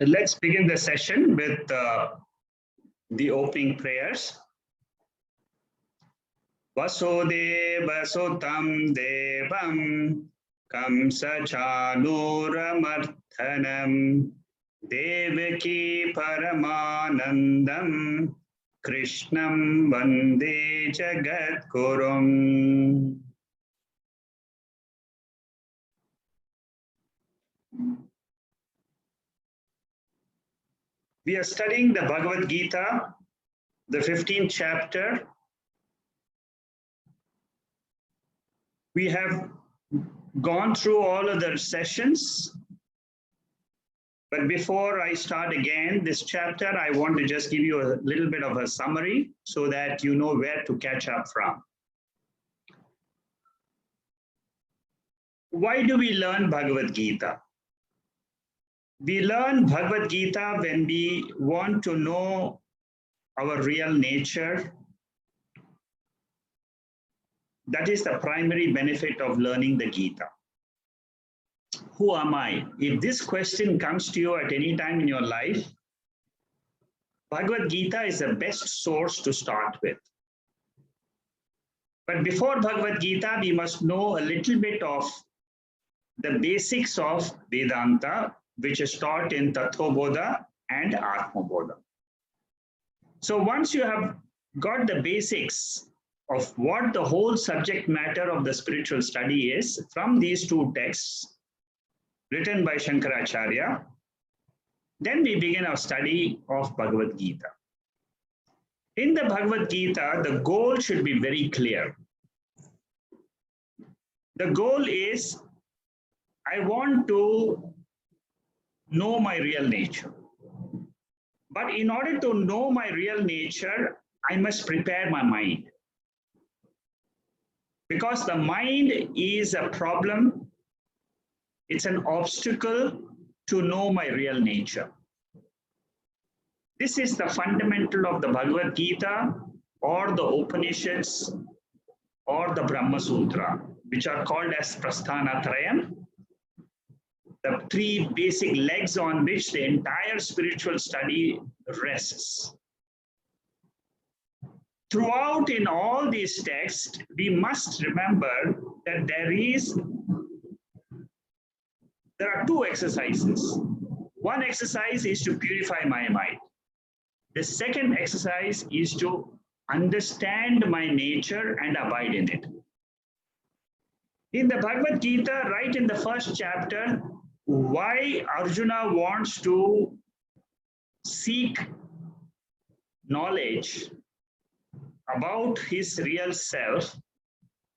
Let's begin the session with the opening prayers. Vasudeva Sutam Devam Kamsa Chanuramarthanam Devaki Paramanandam Krishnam Vande Jagadgurum. We are studying the Bhagavad Gita, the 15th chapter. We have gone through all of the sessions, but before I start again this chapter, I want to just give you a little bit of a summary so that you know where to catch up from. Why do we learn Bhagavad Gita? We learn Bhagavad Gita when we want to know our real nature. That is the primary benefit of learning the Gita. Who am I? If this question comes to you at any time in your life, Bhagavad Gita is the best source to start with. But before Bhagavad Gita, we must know a little bit of the basics of Vedanta, which is taught in Tattva Bodha and Atma Bodha. So once you have got the basics of what the whole subject matter of the spiritual study is from these two texts written by Shankaracharya, then we begin our study of Bhagavad Gita. In the Bhagavad Gita, the goal should be very clear. The goal is, I want to know my real nature. But in order to know my real nature, I must prepare my mind. Because the mind is a problem, it's an obstacle to know my real nature. This is the fundamental of the Bhagavad Gita or the Upanishads or the Brahma Sutra, which are called as Prasthanatrayam, the three basic legs on which the entire spiritual study rests. Throughout in all these texts, we must remember that there are two exercises. One exercise is to purify my mind. The second exercise is to understand my nature and abide in it. In the Bhagavad Gita, right in the first chapter, why Arjuna wants to seek knowledge about his real self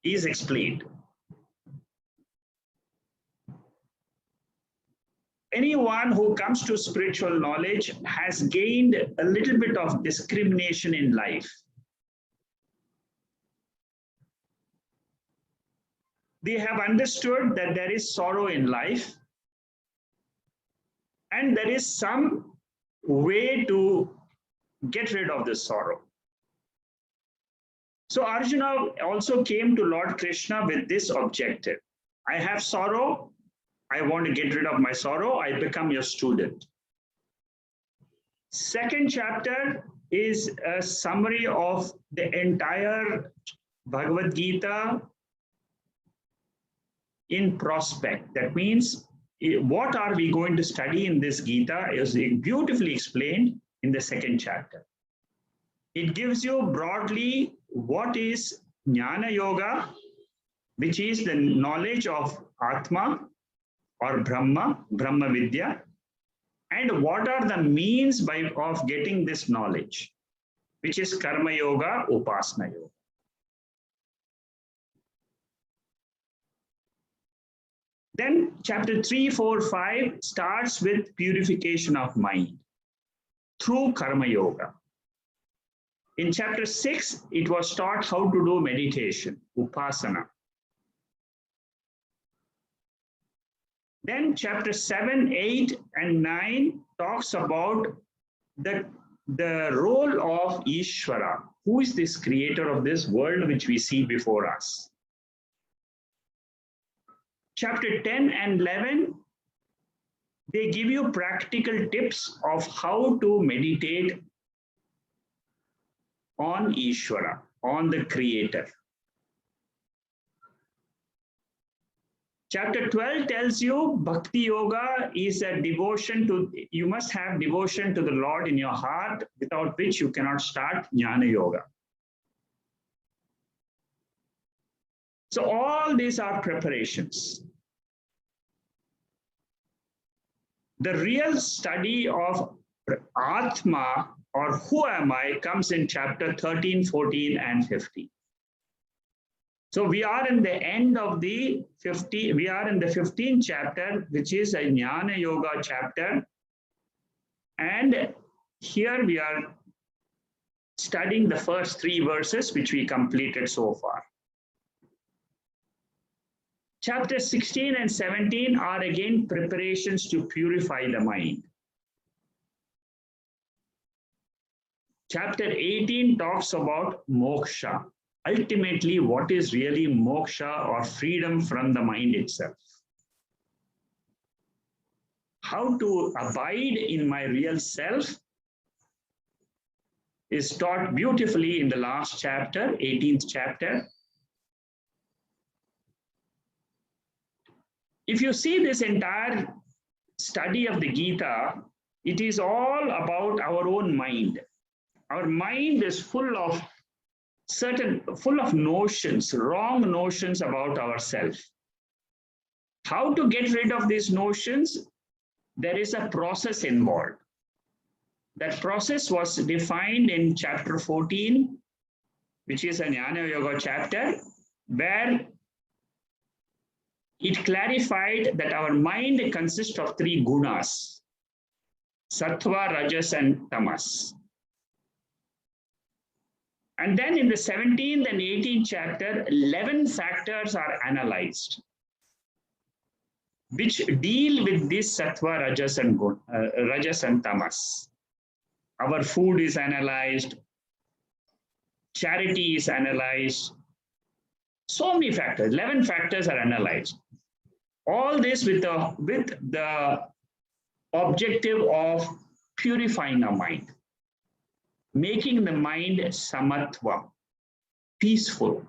is explained. Anyone who comes to spiritual knowledge has gained a little bit of discrimination in life. They have understood that there is sorrow in life, and there is some way to get rid of this sorrow. So Arjuna also came to Lord Krishna with this objective. I have sorrow, I want to get rid of my sorrow, I become your student. Second chapter is a summary of the entire Bhagavad Gita in prospect. That means, what are we going to study in this Gita is beautifully explained in the second chapter. It gives you broadly what is Jnana Yoga, which is the knowledge of Atma or Brahma, Brahma Vidya, and what are the means of getting this knowledge, which is Karma Yoga, Upasana Yoga. Then chapter 3, 4, 5 starts with purification of mind through Karma Yoga. In chapter 6, it was taught how to do meditation, Upasana. Then chapter 7, 8, and 9 talks about the role of Ishwara. Who is this creator of this world which we see before us? Chapter 10 and 11 They give you practical tips of how to meditate on Ishwara, on the Creator. Chapter 12 tells you Bhakti Yoga is a devotion to, you must have devotion to the Lord in your heart, without which you cannot start Jnana Yoga. So all these are preparations. The real study of Atma, or who am I, comes in chapter 13, 14, and 15. So we are in the end of the 15th chapter, which is a Jnana Yoga chapter. And here we are studying the first 3 verses, which we completed so far. Chapters 16 and 17 are again preparations to purify the mind. Chapter 18 talks about moksha. Ultimately, what is really moksha, or freedom from the mind itself? How to abide in my real self is taught beautifully in the last chapter, 18th chapter. If you see this entire study of the Gita, it is all about our own mind. Our mind is full of notions, wrong notions about ourselves. How to get rid of these notions? There is a process involved. That process was defined in chapter 14, which is a Jnana Yoga chapter, where it clarified that our mind consists of 3 gunas: sattva, rajas, and tamas. And then in the 17th and 18th chapter, 11 factors are analyzed, which deal with this sattva, rajas, and tamas. Our food is analyzed, charity is analyzed, so many factors, 11 factors are analyzed. All this with the objective of purifying our mind, making the mind samatva, peaceful.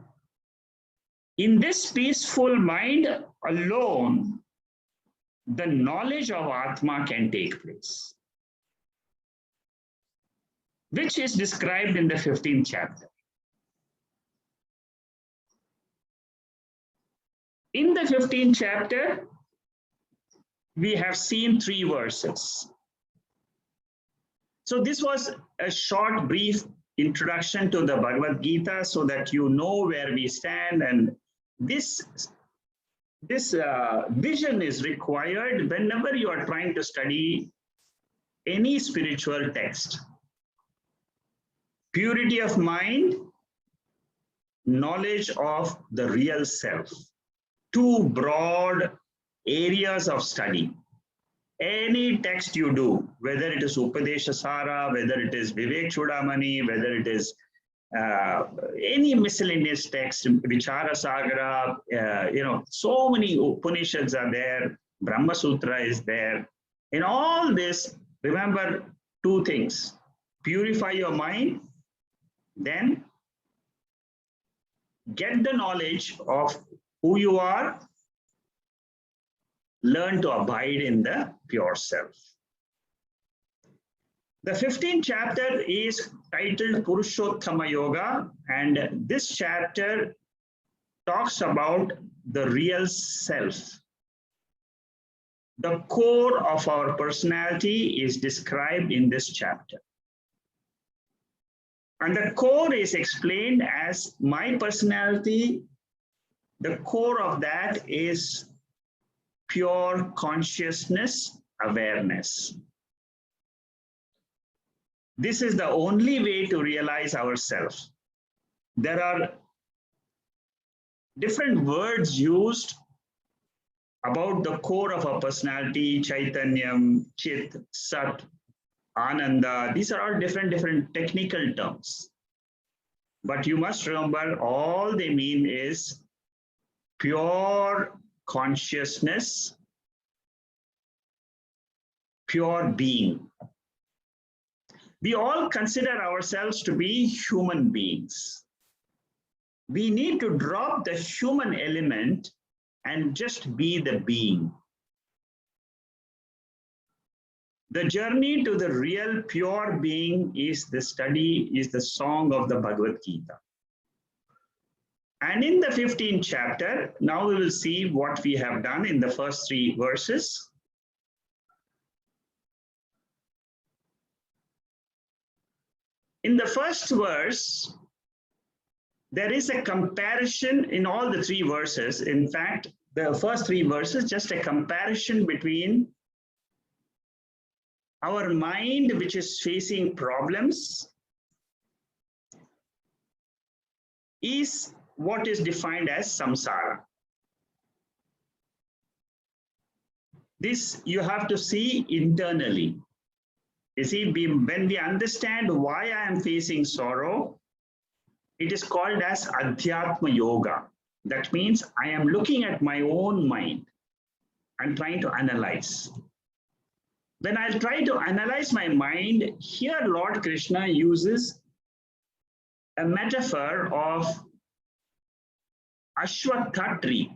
In this peaceful mind alone, the knowledge of Atma can take place, which is described in the 15th chapter. In the 15th chapter, we have seen 3 verses. So this was a short, brief introduction to the Bhagavad Gita, so that you know where we stand. And this vision is required whenever you are trying to study any spiritual text. Purity of mind, knowledge of the real self. 2 broad areas of study. Any text you do, whether it is Upadeshasara, whether it is Vivek Chudamani, whether it is any miscellaneous text, Vichara Sagara, so many Upanishads are there, Brahma Sutra is there. In all this, remember 2 things: purify your mind, then get the knowledge of who you are, learn to abide in the pure self. The 15th chapter is titled Purushottama Yoga, and this chapter talks about the real self. The core of our personality is described in this chapter. And the core is explained as my personality. The core of that is pure consciousness, awareness. This is the only way to realize ourselves. There are different words used about the core of our personality: Chaitanyam, Chit, Sat, Ananda. These are all different technical terms. But you must remember, all they mean is pure consciousness, pure being. We all consider ourselves to be human beings. We need to drop the human element and just be the being. The journey to the real pure being is the study, is the song of the Bhagavad Gita. And in the 15th chapter, now we will see what we have done in the first 3 verses. In the first verse, there is a comparison in all the 3 verses. In fact, the first 3 verses, just a comparison between our mind, which is facing problems, is what is defined as samsara. This you have to see internally. You see, when we understand why I am facing sorrow, it is called as Adhyatma Yoga. That means I am looking at my own mind and trying to analyze. When I try to analyze my mind, here Lord Krishna uses a metaphor of Ashvattha tree.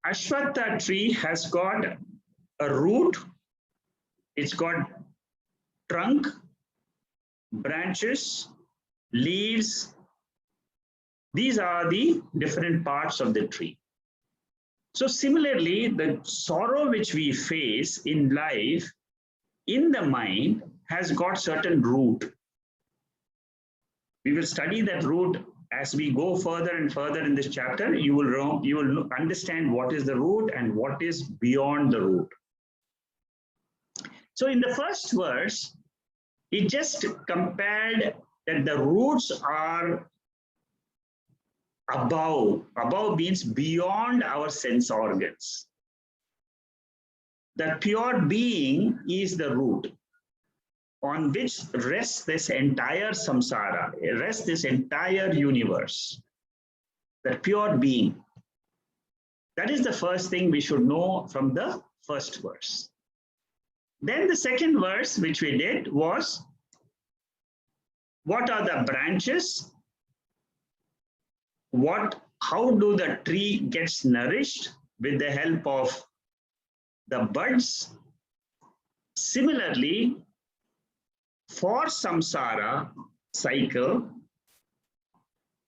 Ashvattha tree has got a root, it's got trunk, branches, leaves. These are the different parts of the tree. So similarly, the sorrow which we face in life, in the mind, has got certain root. We will study that root as we go further and further in this chapter. You will understand what is the root and what is beyond the root. So in the first verse, it just compared that the roots are above. Above means beyond our sense organs. The pure being is the root on which rests this entire samsara, rests this entire universe. The pure being. That is the first thing we should know from the first verse. Then the second verse which we did was, what are the branches? How do the tree gets nourished? With the help of the buds. Similarly, for samsara cycle,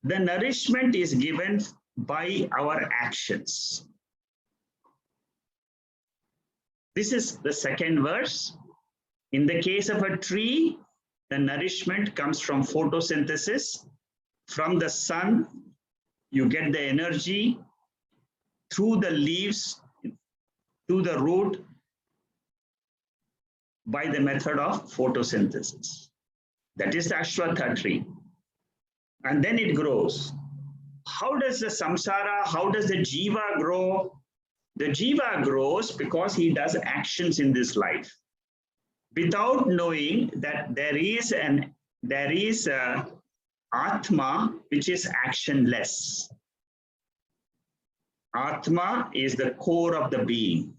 the nourishment is given by our actions. This is the second verse. In the case of a tree, the nourishment comes from photosynthesis. From the sun, you get the energy through the leaves, to the root, by the method of photosynthesis. That is the Ashvattha tree. And then it grows. How does the samsara, how does the jiva grow? The jiva grows because he does actions in this life, without knowing that there is a Atma which is actionless. Atma is the core of the being.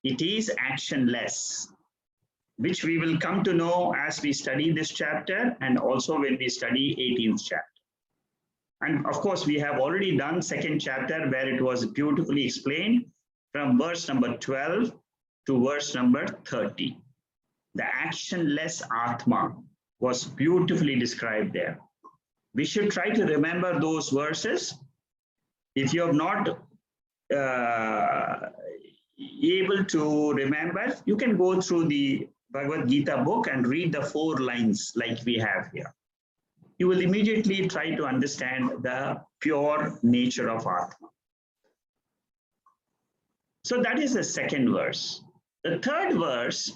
It is actionless, which we will come to know as we study this chapter and also when we study 18th chapter. And of course, we have already done 2nd chapter where it was beautifully explained from verse number 12 to verse number 30. The actionless Atma was beautifully described there. We should try to remember those verses. If you have not able to remember, you can go through the Bhagavad Gita book and read the 4 lines like we have here. You will immediately try to understand the pure nature of Atma. So that is the second verse. The third verse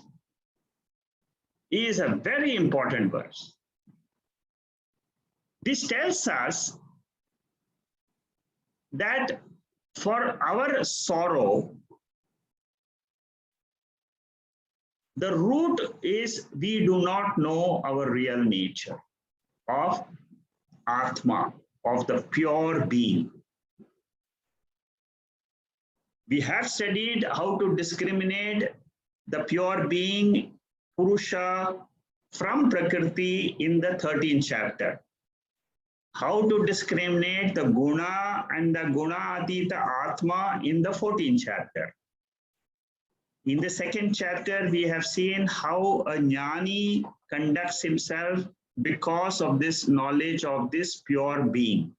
is a very important verse. This tells us that for our sorrow, the root is we do not know our real nature of Atma, of the pure being. We have studied how to discriminate the pure being, Purusha, from Prakriti in the 13th chapter. How to discriminate the Guna and the Guna Atita Atma in the 14th chapter. In the 2nd chapter, we have seen how a jnani conducts himself because of this knowledge of this pure being.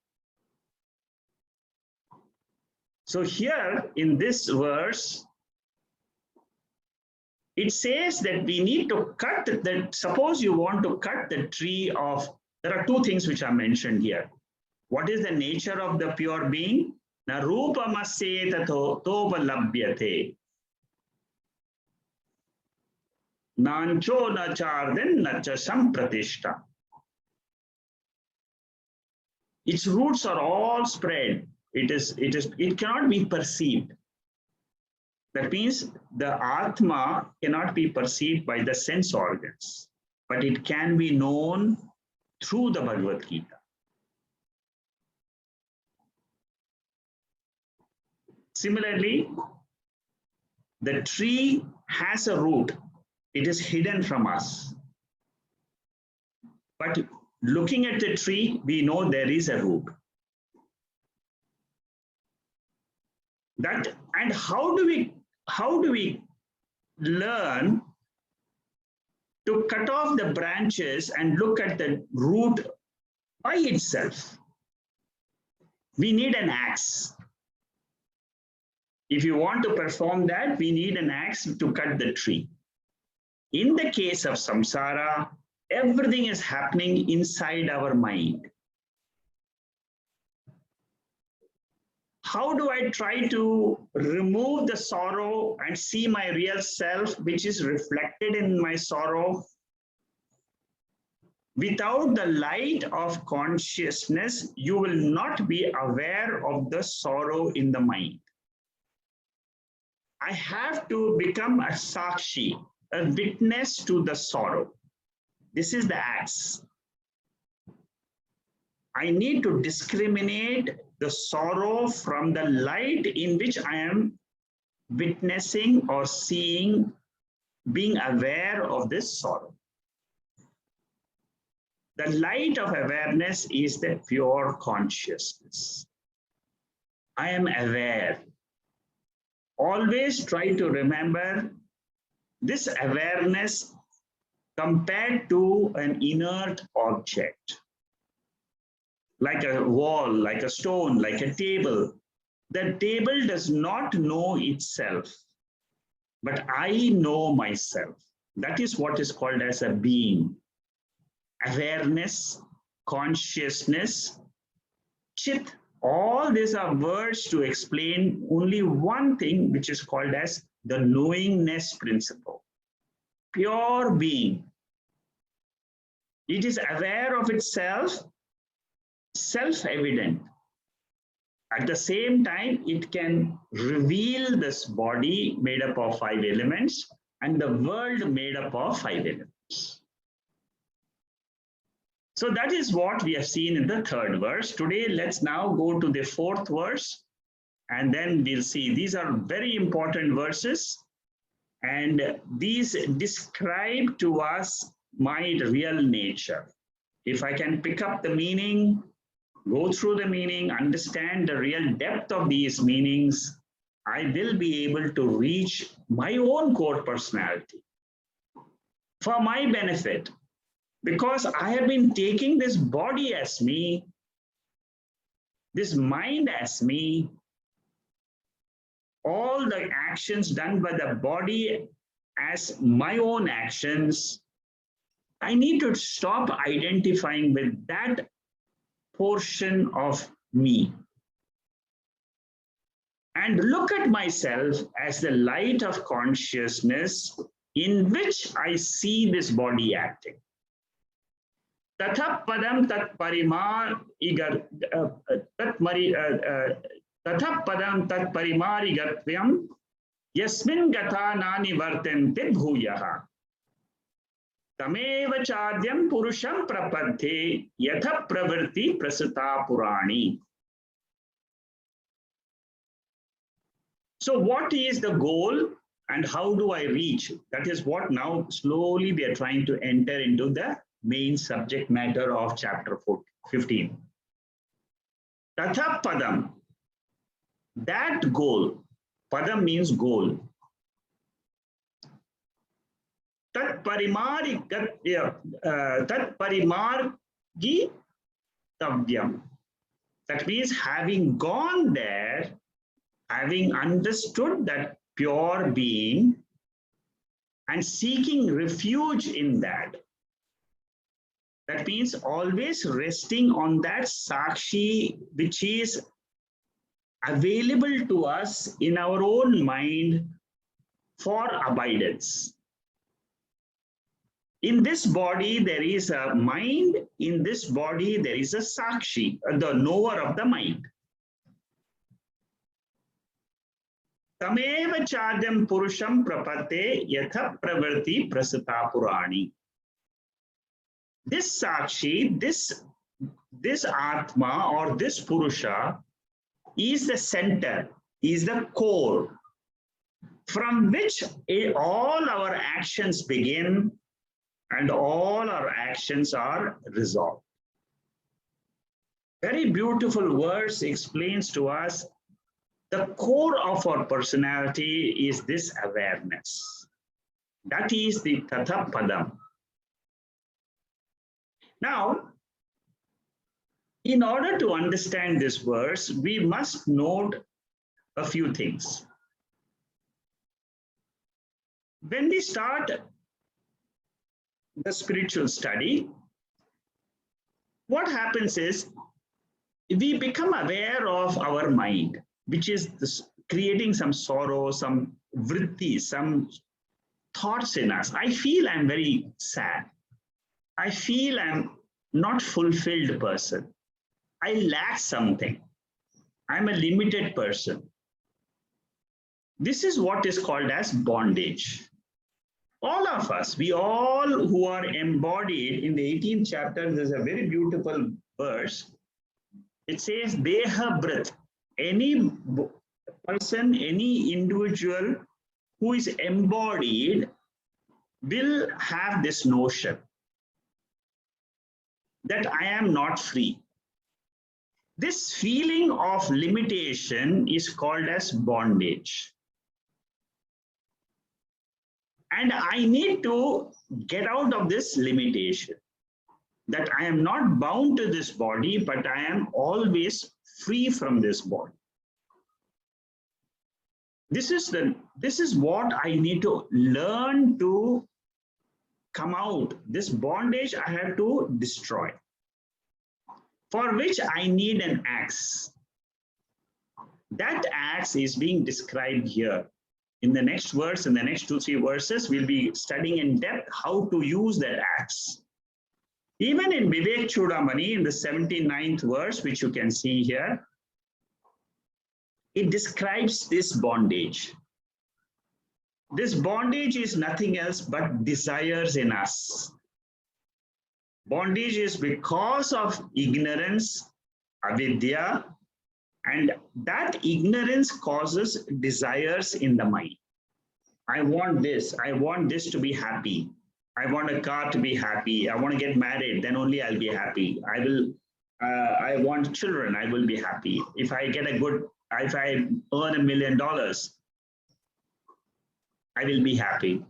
So here in this verse, it says that we need to cut the, suppose you want to cut the tree of, there are two things which are mentioned here. What is the nature of the pure being? Na rupamasye tato tovalabhyate. Nancho na charden na cha sampratishta. Its roots are all spread. It cannot be perceived. That means the Atma cannot be perceived by the sense organs, but it can be known through the Bhagavad Gita. Similarly, the tree has a root. It is hidden from us. But looking at the tree, we know there is a root. That, and how do we learn to cut off the branches and look at the root by itself? We need an axe. If you want to perform that, we need an axe to cut the tree. In the case of samsara, everything is happening inside our mind. How do I try to remove the sorrow and see my real self, which is reflected in my sorrow? Without the light of consciousness, you will not be aware of the sorrow in the mind. I have to become a sakshi, a witness to the sorrow. This is the axe. I need to discriminate the sorrow from the light in which I am witnessing or seeing, being aware of this sorrow. The light of awareness is the pure consciousness. I am aware. Always try to remember this awareness compared to an inert object, like a wall, like a stone, like a table. The table does not know itself, but I know myself. That is what is called as a being. Awareness, consciousness, chit, all these are words to explain only one thing, which is called as the knowingness principle. Pure being. It is aware of itself, self-evident. At the same time, it can reveal this body made up of 5 elements and the world made up of 5 elements. So that is what we have seen in the 3rd verse. Today, let's now go to the 4th verse, and then we'll see. These are very important verses, and these describe to us my real nature. If I can pick up the meaning, go through the meaning, understand the real depth of these meanings, I will be able to reach my own core personality for my benefit. Because I have been taking this body as me, this mind as me, all the actions done by the body as my own actions. I need to stop identifying with that portion of me and look at myself as the light of consciousness in which I see this body acting. Tatha padam tat parimar igar tatha padam tat parimar igatyam yasmin gata nani vartente bhuyaha tameva chadyam purusham prapadhe yatha pravrti prasita purani. So what is the goal and how do I reach? That is what now slowly we are trying to enter into the main subject matter of chapter 15. Tatha padam, that goal, padam means goal. Tat parimargi tavyam. That means having gone there, having understood that pure being and seeking refuge in that. That means always resting on that sakshi which is available to us in our own mind for abidance. In this body, there is a mind. In this body, there is a sakshi, the knower of the mind. Tameva chadam purusham prapate yatha pravrti prasita purani. This sakshi, this atma or this purusha is the center, is the core from which all our actions begin and all our actions are resolved. Very beautiful verse explains to us the core of our personality is this awareness. That is the Tatha Padam. Now, in order to understand this verse, we must note a few things. When we start the spiritual study, what happens is we become aware of our mind, which is creating some sorrow, some vritti, some thoughts in us. I feel I'm very sad. I feel I'm not fulfilled person. I lack something. I'm a limited person. This is what is called as bondage. All of us, we all who are embodied in the 18th chapter, there's a very beautiful verse. It says, Deha Brit, any person, any individual who is embodied will have this notion that I am not free. This feeling of limitation is called as bondage. And I need to get out of this limitation, that I am not bound to this body, but I am always free from this body. This is what I need to learn to come out. This bondage I have to destroy, for which I need an axe. That axe is being described here. In the next verse, in the next 2-3 verses, we'll be studying in depth how to use that axe. Even in Vivek Chudamani, in the 79th verse, which you can see here, it describes this bondage. This bondage is nothing else but desires in us. Bondage is because of ignorance, avidya, and that ignorance causes desires in the mind. I want this to be happy. I want a car to be happy. I want to get married, then only I'll be happy. I want children, I will be happy. If I earn $1 million, I will be happy.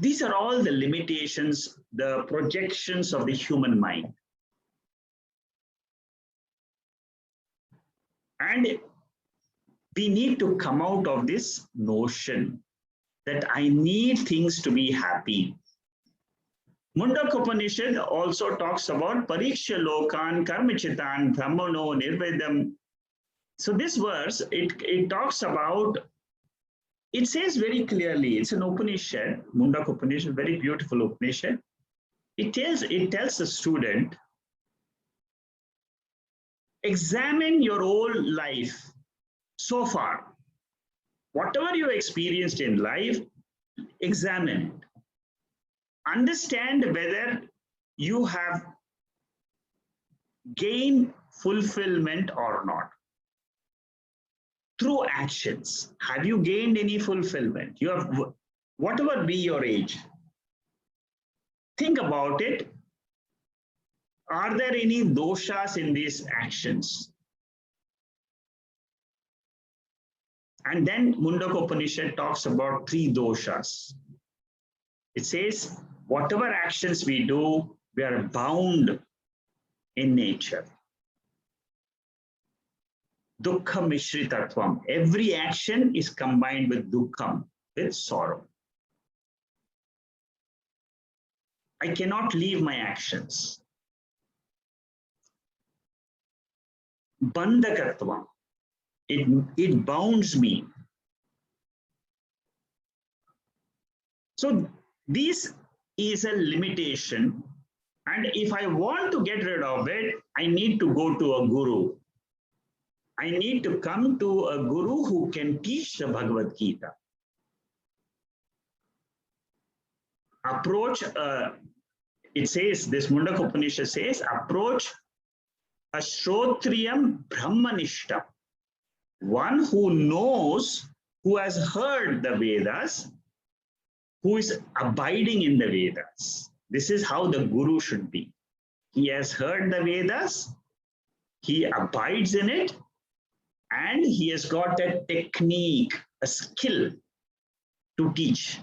These are all the limitations, the projections of the human mind. And we need to come out of this notion that I need things to be happy. Mundaka Upanishad also talks about Pariksha Lokan Karmichitan Brahmano Nirvedam. So this verse, it talks about, it says very clearly, it's an Upanishad, Mundaka Upanishad, very beautiful Upanishad. It tells the student, examine your whole life so far. Whatever you experienced in life, examine it. Understand whether you have gained fulfillment or not. through actions. Have you gained any fulfillment? You have, whatever be your age, think about it. Are there any doshas in these actions? And then Mundaka Upanishad talks about 3 doshas. It says, whatever actions we do, we are bound in nature. Dukkha mishritatvam. Every action is combined with dukkham, with sorrow. I cannot leave my actions. Bandhakatvam. It bounds me. So this is a limitation. And if I want to get rid of it, I need to go to a guru. I need to come to a guru who can teach the Bhagavad Gita. Approach, it says, this Mundaka Upanishad says, approach a Shrotriyam Brahmanishta, one who knows, who has heard the Vedas, who is abiding in the Vedas. This is how the guru should be. He has heard the Vedas, he abides in it, and he has got a technique, a skill to teach.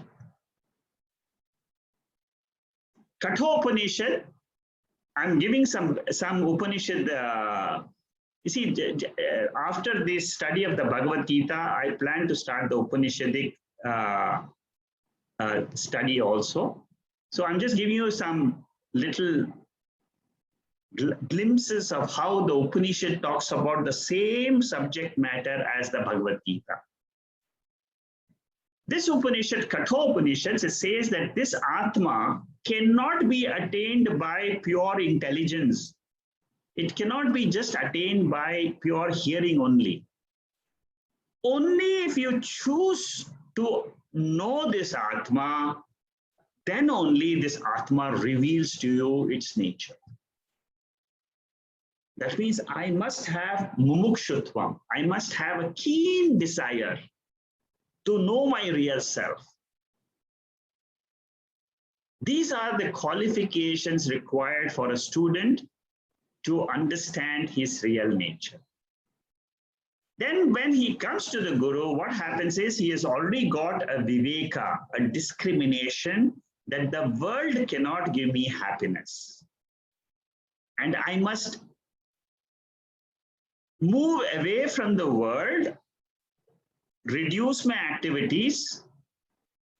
Kathopanishad, I'm giving some Upanishad. You see, after this study of the Bhagavad Gita, I plan to start the Upanishadic study also. So I'm just giving you some little glimpses of how the Upanishad talks about the same subject matter as the Bhagavad Gita. This Upanishad, Kathopanishad, it says that this Atma cannot be attained by pure intelligence. It cannot be just attained by pure hearing only. Only if you choose to know this Atma, then only this Atma reveals to you its nature. That means I must have mumukshutvam. I must have a keen desire to know my real self. These are the qualifications required for a student to understand his real nature. Then when he comes to the guru, what happens is he has already got a viveka, a discrimination that the world cannot give me happiness. And I must move away from the world, reduce my activities,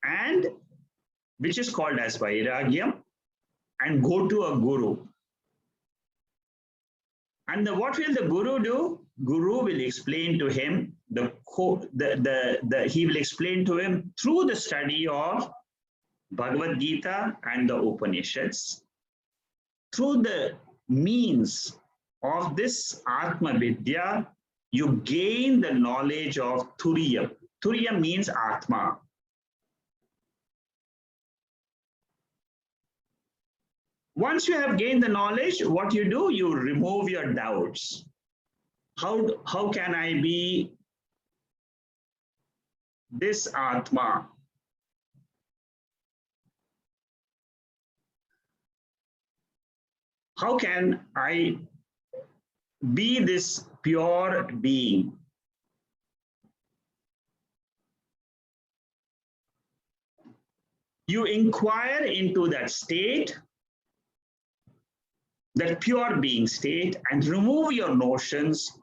and which is called as vairagya, and go to a guru. And what will the guru do? Guru will explain to him he will explain to him through the study of Bhagavad Gita and the Upanishads, through the means of this Atma Vidya, you gain the knowledge of Turiya. Turiya means Atma. Once you have gained the knowledge, what you do, you remove your doubts. How can I be this Atma? How can I be this pure being? You inquire into that state, that pure being state, and remove your notions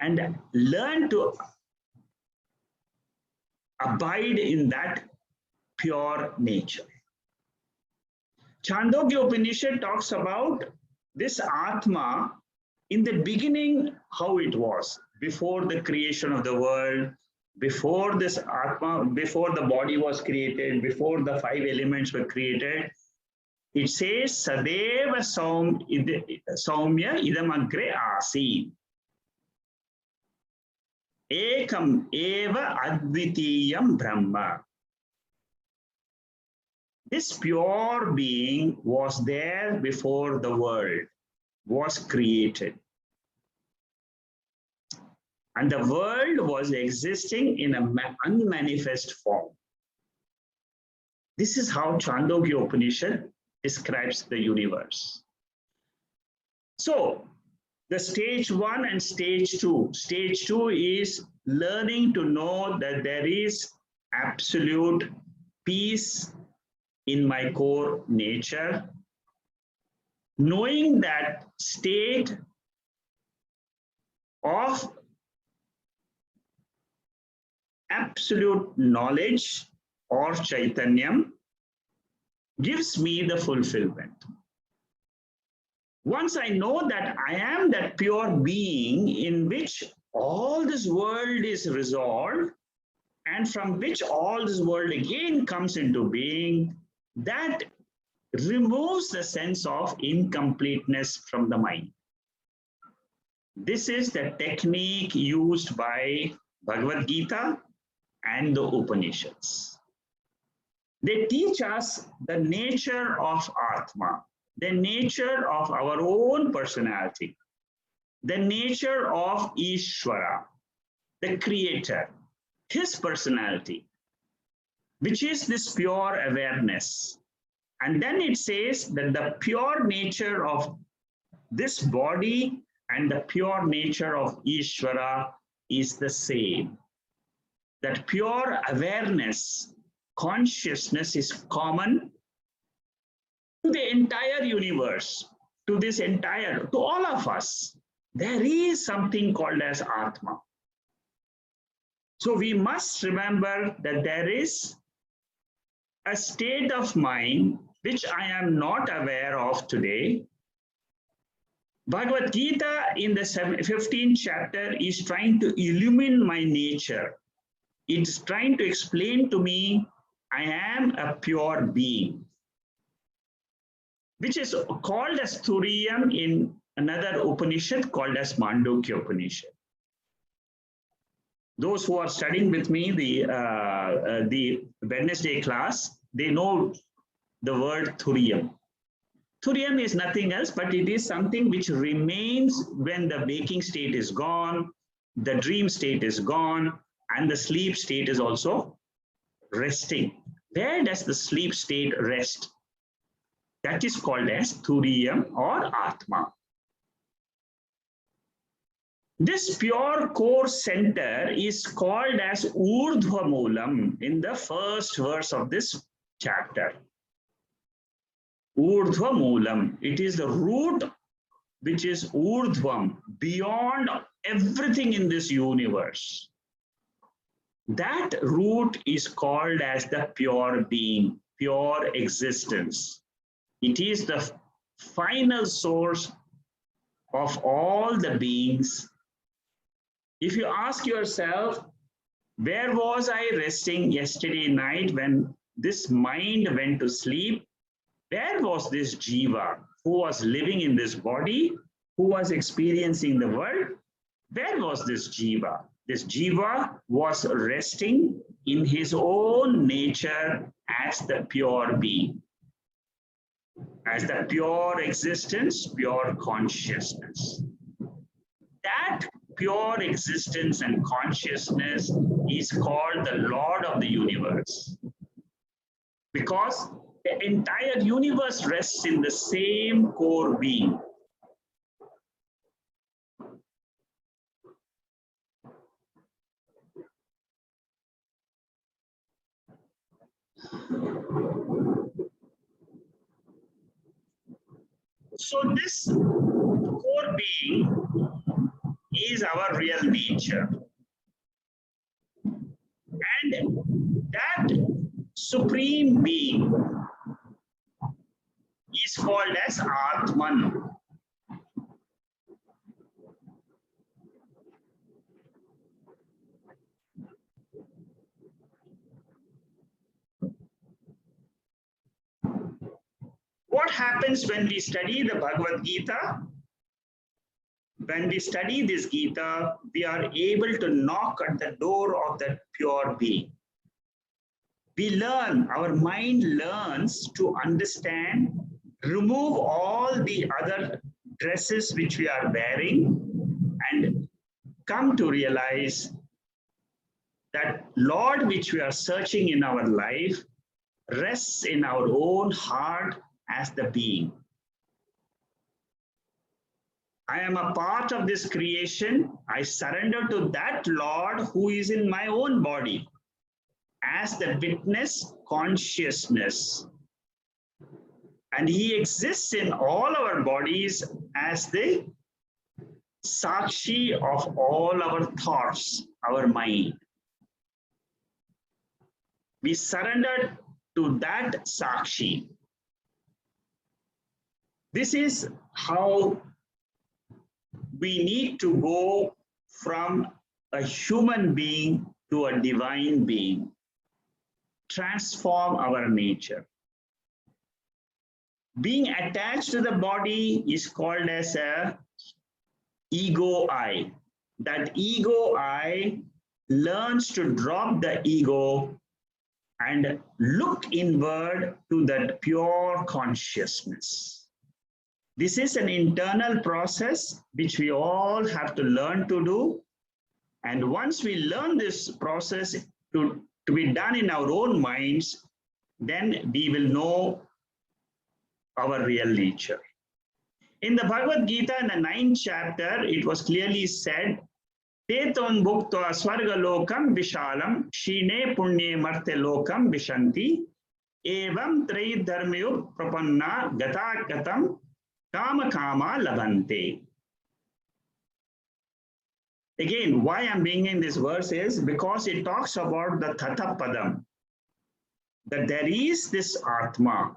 and learn to abide in that pure nature. Chandogya Upanishad talks about this Atma in the beginning, how it was, before the creation of the world, before this Atma, before the body was created, before the 5 elements were created. It says, Sadeva Saumya Idam Agre Asi. Ekam Eva Advitiyam Brahma. This pure being was there before the world was created. And the world was existing in an unmanifest form. This is how Chandogya Upanishad describes the universe. So, the stage 1 and stage 2. Stage 2 is learning to know that there is absolute peace in my core nature. Knowing that state of absolute knowledge or Chaitanyam gives me the fulfillment. Once I know that I am that pure being in which all this world is resolved and from which all this world again comes into being, that removes the sense of incompleteness from the mind. This is the technique used by Bhagavad Gita and the Upanishads. They teach us the nature of Atma, the nature of our own personality, the nature of Ishwara, the creator, his personality, which is this pure awareness. And then it says that the pure nature of this body and the pure nature of Ishvara is the same. That pure awareness, consciousness is common to the entire universe, to this entire, to all of us. There is something called as Atma. So we must remember that there is a state of mind which I am not aware of today. Bhagavad Gita in the 15th chapter is trying to illumine my nature. It's trying to explain to me I am a pure being, which is called as Turiyam in another Upanishad called as Mandukya Upanishad. Those who are studying with me the Wednesday class, they know the word Turiyam. Turiyam is nothing else, but it is something which remains when the waking state is gone, the dream state is gone, and the sleep state is also resting. Where does the sleep state rest? That is called as Turiyam or Atma. This pure core center is called as Urdhva Moolam in the first verse of this chapter. Urdhva Moolam. It is the root which is Urdhvam, beyond everything in this universe. That root is called as the pure being, pure existence. It is the final source of all the beings. If you ask yourself, where was I resting yesterday night when this mind went to sleep? Where was this jiva who was living in this body, who was experiencing the world? Where was this jiva? This jiva was resting in his own nature as the pure being, as the pure existence, pure consciousness. That pure existence and consciousness is called the Lord of the universe, because the entire universe rests in the same core being. So this core being is our real nature. And that supreme being is called as Atman. What happens when we study the Bhagavad Gita? When we study this Gita, we are able to knock at the door of that pure being. We learn, our mind learns to understand, remove all the other dresses which we are wearing, and come to realize that Lord which we are searching in our life rests in our own heart as the being. I am a part of this creation. I surrender to that Lord who is in my own body as the witness consciousness. And he exists in all our bodies as the sakshi of all our thoughts, our mind. We surrender to that sakshi. This is how we need to go from a human being to a divine being. Transform our nature. Being attached to the body is called as a ego I. That ego I learns to drop the ego and look inward to that pure consciousness. This is an internal process which we all have to learn to do. And once we learn this process to be done in our own minds, then we will know our real nature. In the Bhagavad Gita, in the 9th chapter, it was clearly said, Tetam bhuktva svarga lokam vishalam, shine punye marte lokam vishanti, evam trai dharmyo prapanna gata gatam kama kama labhante. Again, why I'm bringing this verse is because it talks about the Tatha Padam, that there is this Atma.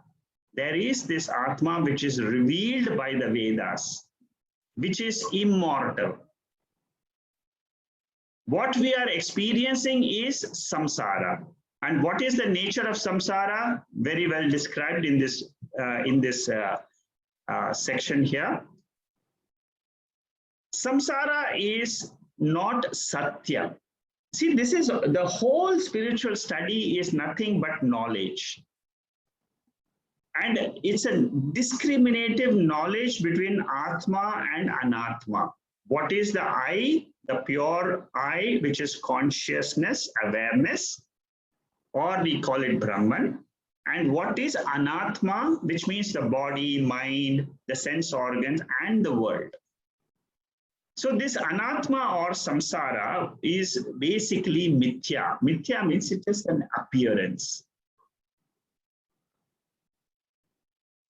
There is this Atma which is revealed by the Vedas, which is immortal. What we are experiencing is samsara. And what is the nature of samsara? Very well described in this section here. Samsara is not satya. See, this is the whole spiritual study is nothing but knowledge. And it's a discriminative knowledge between Atma and Anatma. What is the I? The pure I, which is consciousness, awareness, or we call it Brahman. And what is Anatma, which means the body, mind, the sense organs, and the world. So this Anatma or samsara is basically mithya. Mithya means it is an appearance.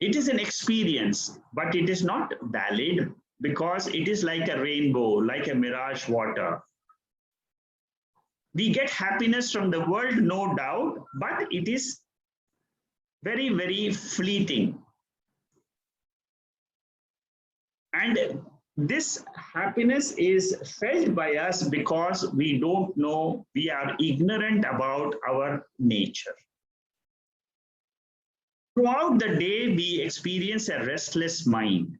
It is an experience, but it is not valid because it is like a rainbow, like a mirage water. We get happiness from the world, no doubt, but it is very, very fleeting. And this happiness is felt by us because we don't know, we are ignorant about our nature. Throughout the day, we experience a restless mind.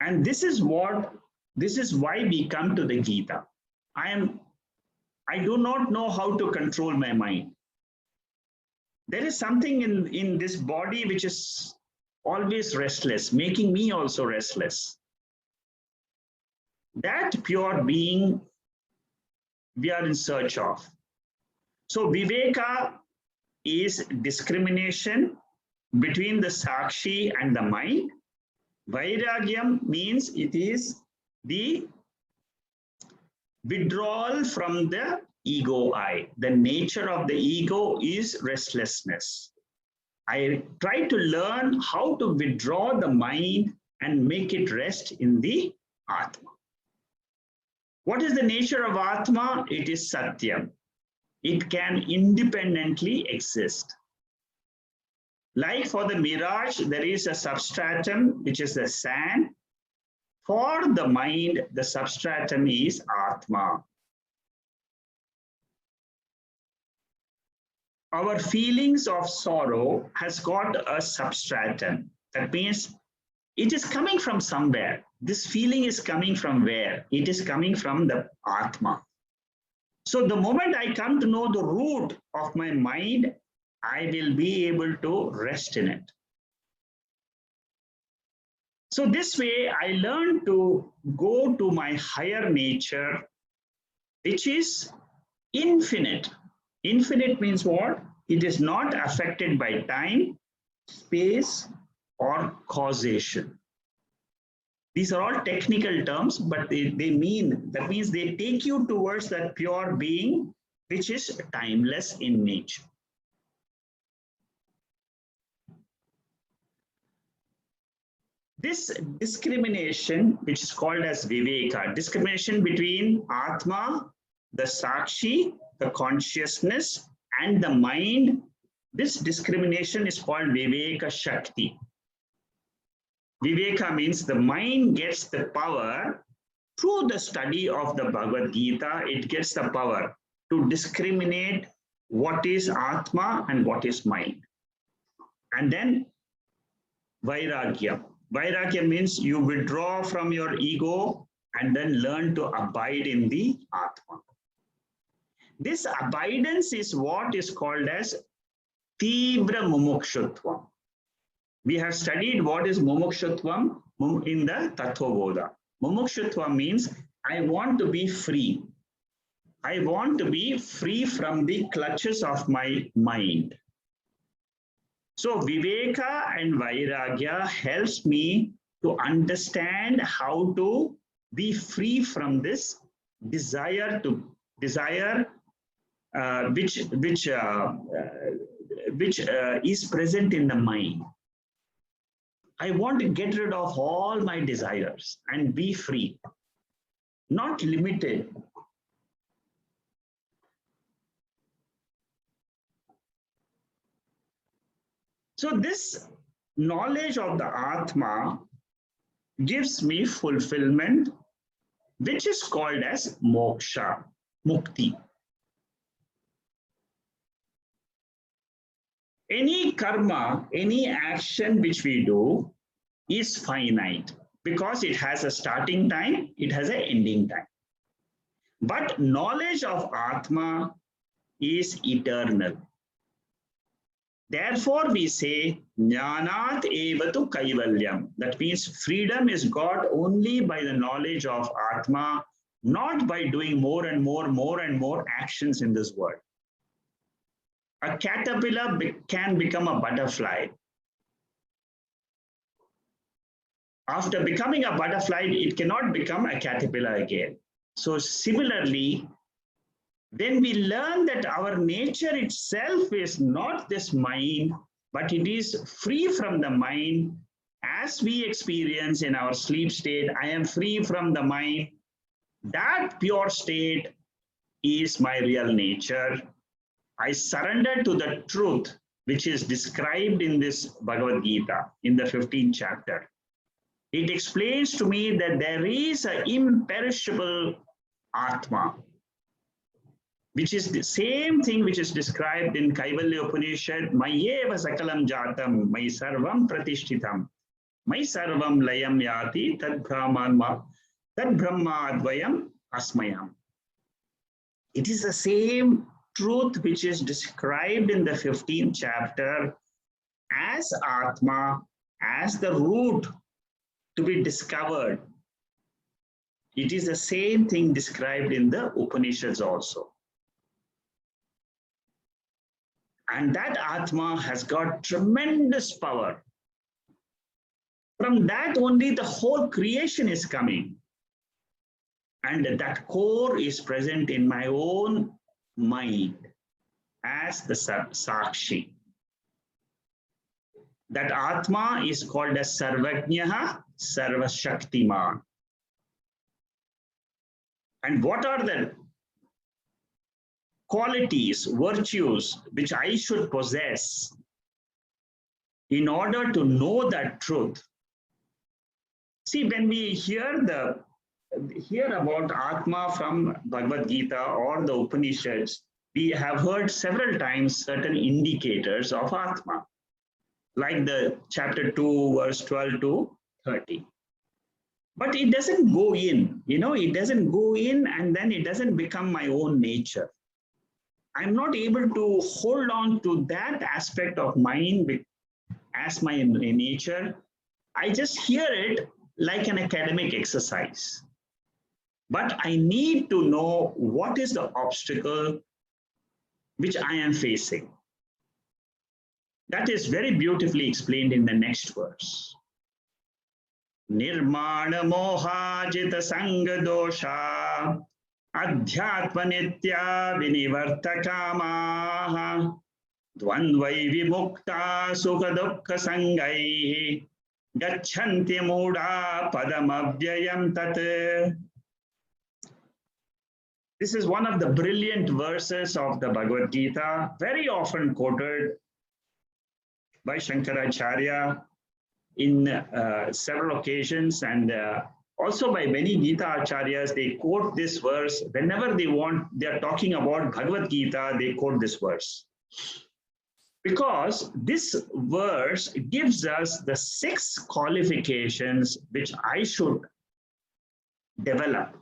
And this is why we come to the Gita. I do not know how to control my mind. There is something in this body which is always restless, making me also restless. That pure being we are in search of. So viveka is discrimination between the sakshi and the mind. Vairagya means it is the withdrawal from the ego I. The nature of the ego is restlessness. I try to learn how to withdraw the mind and make it rest in the Atma. What is the nature of Atma? It is Satyam. It can independently exist. Like for the mirage, there is a substratum, which is the sand. For the mind, the substratum is Atma. Our feelings of sorrow has got a substratum. That means it is coming from somewhere. This feeling is coming from where? It is coming from the Atma. So the moment I come to know the root of my mind, I will be able to rest in it. So this way, I learned to go to my higher nature, which is infinite. Infinite means what? It is not affected by time, space, or causation. These are all technical terms, but that means they take you towards that pure being, which is timeless in nature. This discrimination, which is called as viveka, discrimination between Atma, the Sakshi, the consciousness, and the mind, this discrimination is called viveka shakti. Viveka means the mind gets the power through the study of the Bhagavad Gita, it gets the power to discriminate what is Atma and what is mind. And then vairagya. Vairagya means you withdraw from your ego and then learn to abide in the Atma. This abidance is what is called as Tibra Mumukshutvam. We have studied what is Mumukshutvam in the Tattva Bodha. Mumukshutvam means I want to be free. I want to be free from the clutches of my mind. So viveka and vairagya helps me to understand how to be free from this desire which is present in the mind. I want to get rid of all my desires and be free, not limited. So this knowledge of the Atma gives me fulfillment, which is called as moksha, mukti. Any karma, any action which we do is finite because it has a starting time, it has an ending time. But knowledge of Atma is eternal. Therefore, we say, Jnanat evatu kaivalyam. That means freedom is got only by the knowledge of Atma, not by doing more and more actions in this world. A caterpillar can become a butterfly. After becoming a butterfly, it cannot become a caterpillar again. So similarly, when we learn that our nature itself is not this mind, but it is free from the mind, as we experience in our sleep state, I am free from the mind, that pure state is my real nature. I surrender to the truth which is described in this Bhagavad Gita in the 15th chapter. It explains to me that there is an imperishable Atma, which is the same thing which is described in Kaivalya Upanishad, Mayeva Sakalam Jatam, May Sarvam Pratishtitam, May Sarvam Layam Yati, Tad Brahma Advayam Asmayam. It is the same truth which is described in the 15th chapter as Atma, as the root to be discovered. It is the same thing described in the Upanishads also. And that Atma has got tremendous power. From that only the whole creation is coming. And that core is present in my own mind as the Sakshi. That Atma is called as Sarvajnaha, Sarvashaktiman. And what are the qualities, virtues which I should possess in order to know that truth? See, when we hear about Atma from Bhagavad Gita or the Upanishads, we have heard several times certain indicators of Atma, like the chapter 2, verse 12 to 30. But it doesn't go in, it doesn't go in and then it doesn't become my own nature. I'm not able to hold on to that aspect of mind as my nature. I just hear it like an academic exercise. But I need to know what is the obstacle which I am facing. That is very beautifully explained in the next verse. Nirmana moha jita sanga dosha adhyatma nitya vinivarta kamaha dvandvai vimukta sukha dukkha sangai gachanti muda padam avyayam tat. This is one of the brilliant verses of the Bhagavad Gita, very often quoted by Shankaracharya in several occasions, and also by many Gita Acharyas. They quote this verse whenever they are talking about Bhagavad Gita, they quote this verse. Because this verse gives us the 6 qualifications which I should develop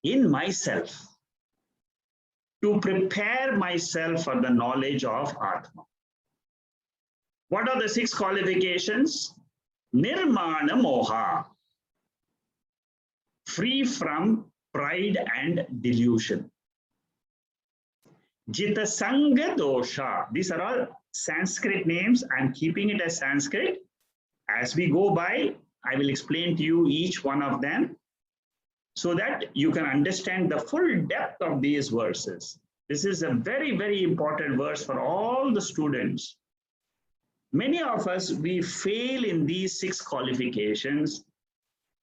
in myself to prepare myself for the knowledge of Atma. What are the 6 qualifications? Nirmana moha, free from pride and delusion. Jita sanga dosha, these are all Sanskrit names. I'm keeping it as Sanskrit. As we go by, I will explain to you each one of them, so that you can understand the full depth of these verses. This is a very, very important verse for all the students. Many of us, we fail in these 6 qualifications,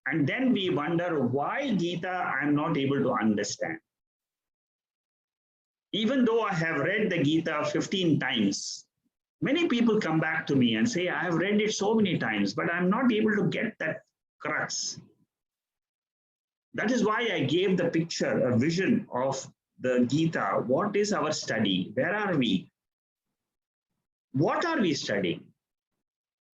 and then we wonder why Gita I'm not able to understand. Even though I have read the Gita 15 times, many people come back to me and say, I have read it so many times, but I'm not able to get that crux. That is why I gave the picture, a vision of the Gita. What is our study? Where are we? What are we studying?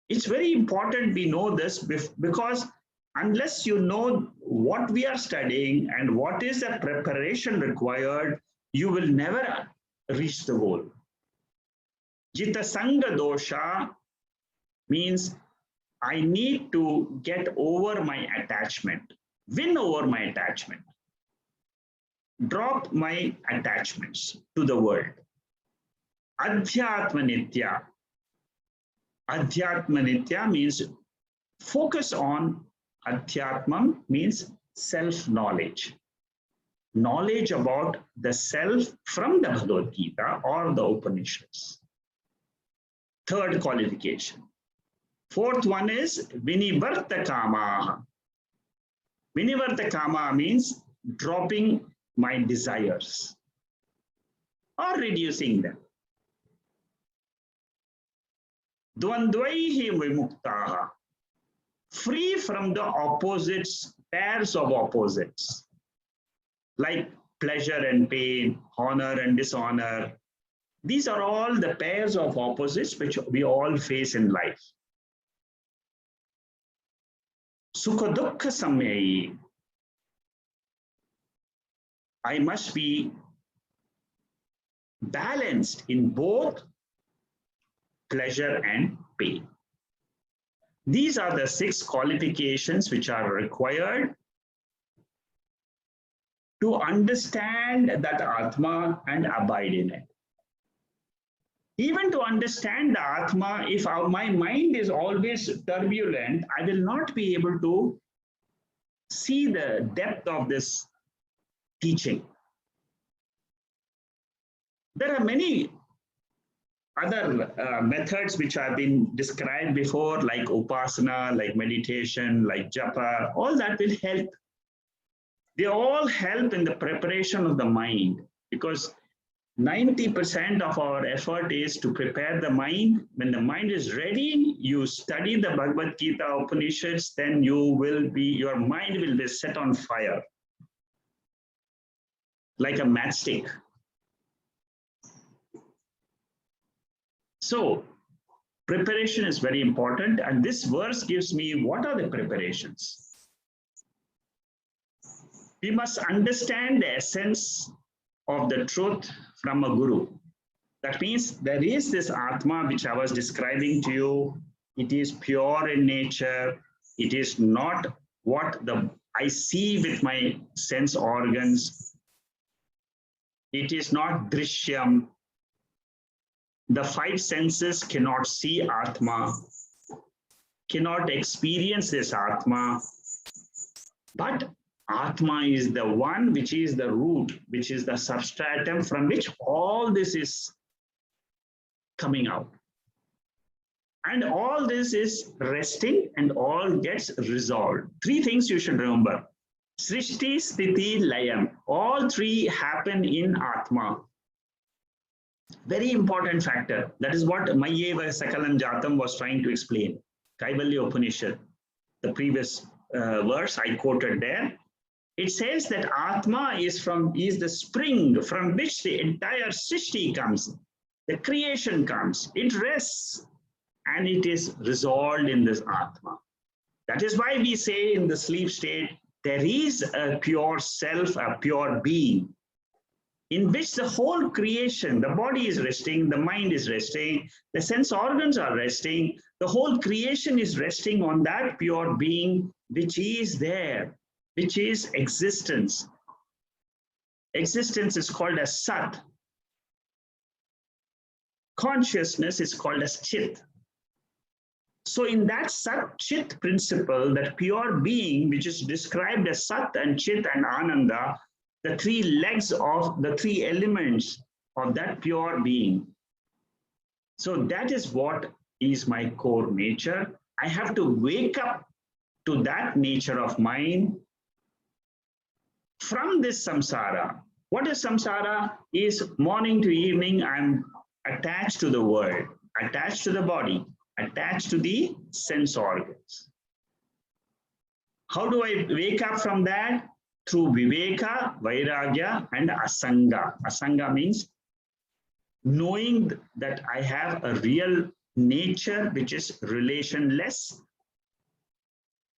It's very important we know this, because unless you know what we are studying and what is the preparation required, you will never reach the goal. Jita sanga dosha means I need to get over my attachment. Win over my attachment. Drop my attachments to the world. Adhyatma nitya. Adhyatma nitya means focus on adhyatma, means self-knowledge. Knowledge about the self from the Bhagavad Gita or the Upanishads. 3rd qualification. 4th one is vinivarta kamaha. Vinivarta kama means dropping my desires or reducing them. Dvandvaihi vimuktaha, free from the opposites, pairs of opposites, like pleasure and pain, honor and dishonor. These are all the pairs of opposites which we all face in life. Sukha dukkha samyayi, I must be balanced in both pleasure and pain. These are the 6 qualifications which are required to understand that Atma and abide in it. Even to understand the Atma, if my mind is always turbulent, I will not be able to see the depth of this teaching. There are many other methods which have been described before, like upasana, like meditation, like japa. All that will help. They all help in the preparation of the mind, because 90% of our effort is to prepare the mind. When the mind is ready, you study the Bhagavad Gita Upanishads, then your mind will be set on fire, like a matchstick. So preparation is very important, and this verse gives me what are the preparations. We must understand the essence of the truth from a guru. That means there is this Atma which I was describing to you. It is pure in nature. It is not what I see with my sense organs. It is not drishyam. The five senses cannot see Atma, cannot experience this Atma. But Atma is the one which is the root, which is the substratum from which all this is coming out. And all this is resting and all gets resolved. Three things you should remember. Srishti, Sthiti, Layam. All three happen in Atma. Very important factor. That is what Mayeva Sakalam Jatam was trying to explain. Kaivalya Upanishad, the previous verse I quoted there. It says that Atma is the spring from which the entire Srishti comes. The creation comes. It rests. And it is resolved in this Atma. That is why we say in the sleep state, there is a pure self, a pure being, in which the whole creation, the body is resting, the mind is resting, the sense organs are resting, the whole creation is resting on that pure being, which is there, which is existence. Existence is called as Sat. Consciousness is called as Chit. So in that Sat Chit principle, that pure being, which is described as Sat and Chit and Ananda, the three legs of the three elements of that pure being. So that is what is my core nature. I have to wake up to that nature of mine from this samsara. What is samsara? Is morning to evening, I'm attached to the world, attached to the body, attached to the sense organs. How do I wake up from that? Through viveka, vairagya, and asanga. Asanga means knowing that I have a real nature which is relationless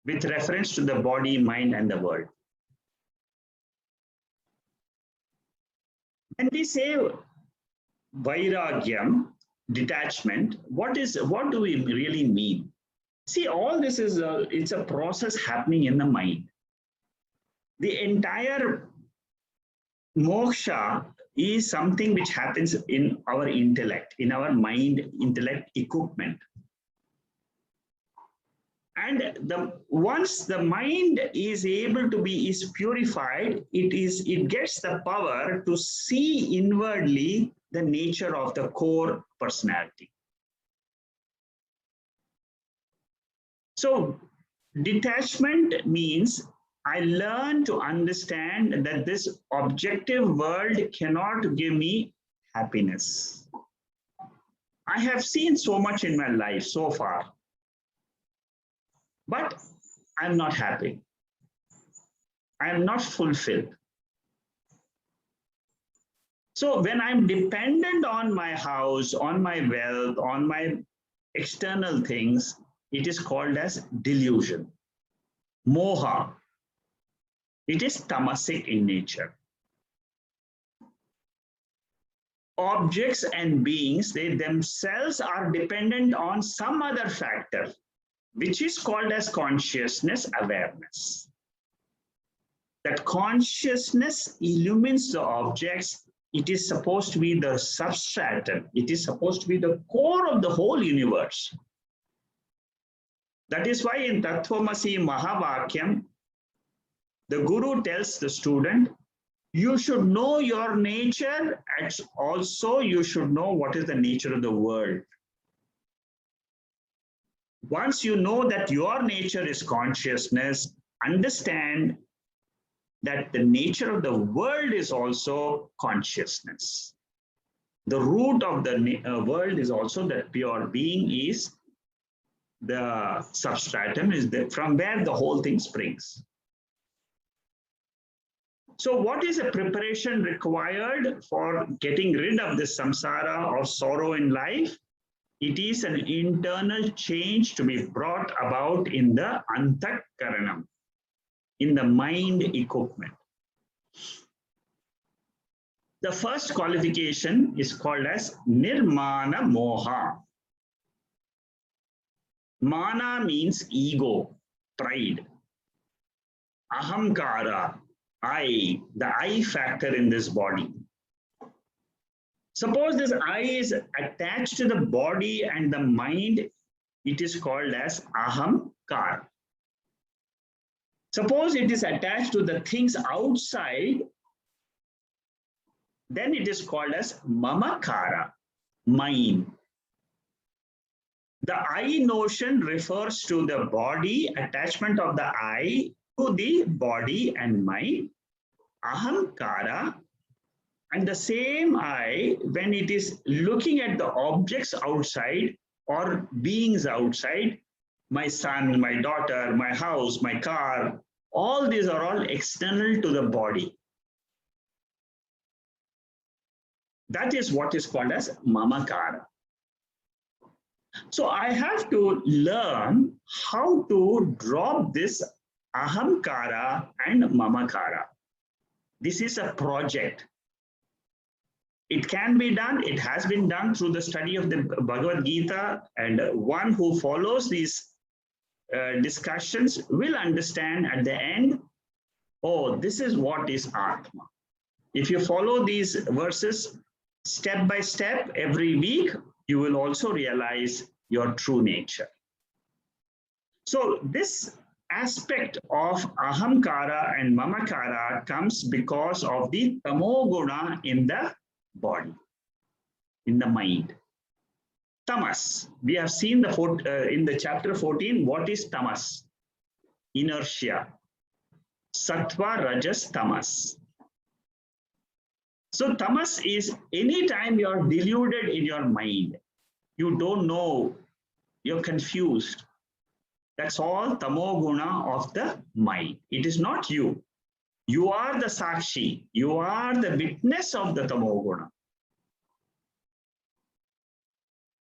with reference to the body, mind, and the world. When we say vairagyam, detachment, what do we really mean? See, all this is it's a process happening in the mind. The entire moksha is something which happens in our intellect, in our mind intellect equipment. And once the mind is able to is purified, it gets the power to see inwardly the nature of the core personality. So detachment means I learn to understand that this objective world cannot give me happiness. I have seen so much in my life so far, but I'm not happy. I am not fulfilled. So when I'm dependent on my house, on my wealth, on my external things, it is called as delusion, moha. It is tamasic in nature. Objects and beings, they themselves are dependent on some other factor, which is called as consciousness awareness. That consciousness illumines the objects. It is supposed to be the substratum. It is supposed to be the core of the whole universe. That is why in Tattvamasi Mahavakyam, the Guru tells the student, you should know your nature, and also you should know what is the nature of the world. Once you know that your nature is consciousness, understand that the nature of the world is also consciousness. The root of the world is also that pure being is the substratum, is from where the whole thing springs. So what is a preparation required for getting rid of this samsara or sorrow in life? It is an internal change to be brought about in the antakaranam, in the mind equipment. The first qualification is called as nirmana moha. Mana means ego, pride. Ahamkara, I, the I factor in this body. Suppose this I is attached to the body and the mind, it is called as ahamkara. Suppose it is attached to the things outside, then it is called as mamakara, mine. The I notion refers to the body, attachment of the I to the body and mind, ahamkara, and the same I, when it is looking at the objects outside or beings outside, my son, my daughter, my house, my car, all these are all external to the body. That is what is called as mamakara. So I have to learn how to drop this ahamkara and mamakara. This is a project. It can be done, it has been done through the study of the Bhagavad Gita, and one who follows these discussions will understand at the end, oh, this is what is Atma. If you follow these verses step by step every week, you will also realize your true nature. So this aspect of ahamkara and mamakara comes because of the tamoguna in the body, in the mind. Tamas, we have seen in the chapter 14, what is tamas? Inertia. Sattva, rajas, tamas. So tamas is anytime you are deluded in your mind, you don't know, you're confused. That's all tamoguna of the mind. It is not you. You are the sakshi. You are the witness of the tamoguna.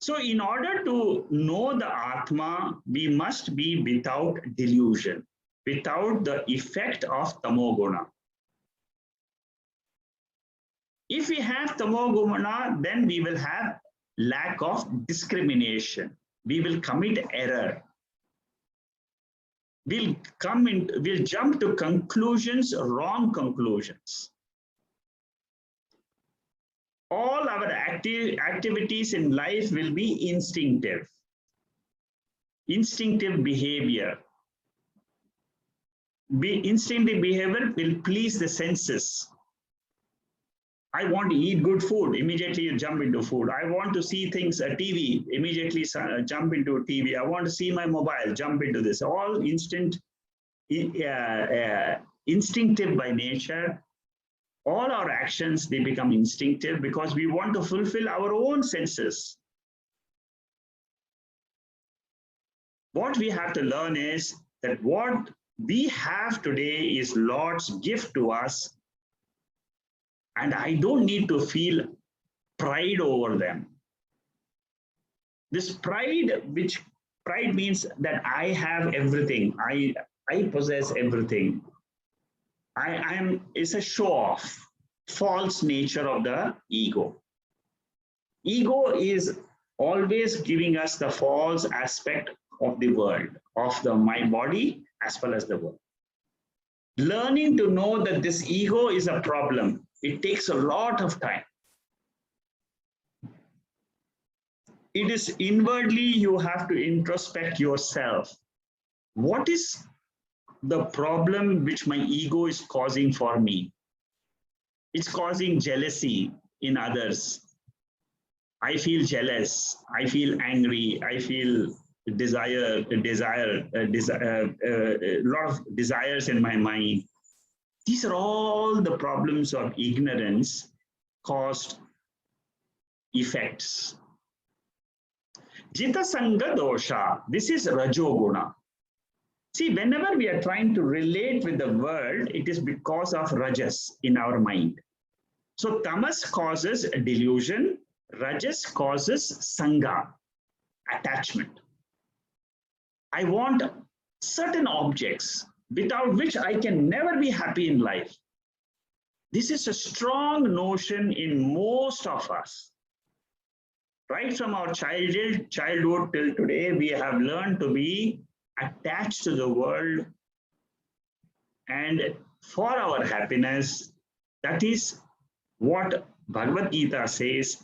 So in order to know the Atma, we must be without delusion, without the effect of tamoguna. If we have tamoguna, then we will have lack of discrimination. We will commit error. We'll jump to conclusions, wrong conclusions. All our activities in life will be instinctive behavior. Instinctive behavior will please the senses. I want to eat good food, immediately you jump into food. I want to see things, TV, immediately jump into TV. I want to see my mobile, jump into this. All instinctive by nature. All our actions, they become instinctive because we want to fulfill our own senses. What we have to learn is that what we have today is Lord's gift to us, and I don't need to feel pride over them. This pride means that I have everything. I possess everything. It's a show off, false nature of the ego. Ego is always giving us the false aspect of the world, of my body as well as the world. Learning to know that this ego is a problem, it takes a lot of time. It is inwardly you have to introspect yourself. What is the problem which my ego is causing for me? It's causing jealousy in others. I feel jealous. I feel angry. I feel a lot of desires in my mind. These are all the problems of ignorance caused effects. Jita Sangha dosha. This is Rajoguna. See, whenever we are trying to relate with the world, it is because of rajas in our mind. So tamas causes delusion, rajas causes sangha, attachment. I want certain objects without which I can never be happy in life. This is a strong notion in most of us. Right from our childhood till today, we have learned to be attached to the world, and for our happiness. That is what Bhagavad Gita says.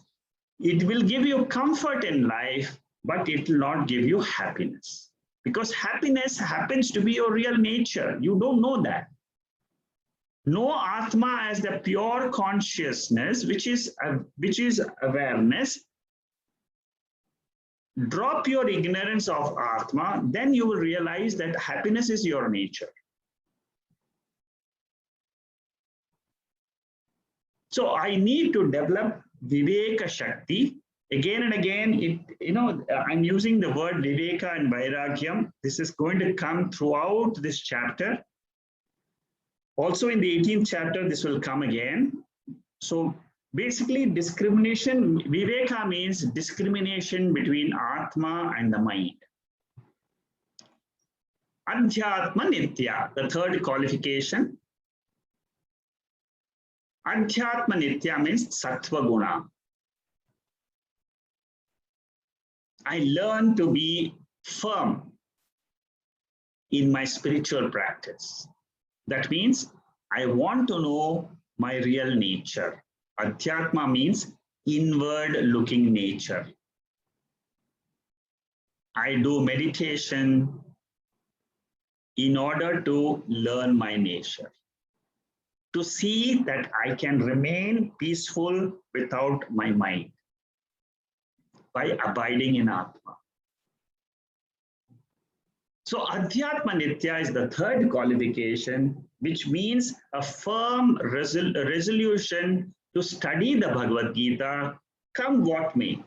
It will give you comfort in life, but it will not give you happiness. Because happiness happens to be your real nature. You don't know that. Know Atma as the pure consciousness, which is awareness. Drop your ignorance of Atma, then you will realize that happiness is your nature. So I need to develop viveka shakti. Again and again, I'm using the word viveka and vairagya. This is going to come throughout this chapter. Also in the 18th chapter, this will come again. So basically, discrimination, viveka means discrimination between Atma and the mind. Adhyatma nitya, the third qualification. Adhyatma nitya means sattva guna. I learn to be firm in my spiritual practice. That means I want to know my real nature. Adhyatma means inward looking nature. I do meditation in order to learn my nature, to see that I can remain peaceful without my mind by abiding in Atma. So Adhyatma Nitya is the third qualification, which means a firm resolution to study the Bhagavad Gita, come what may.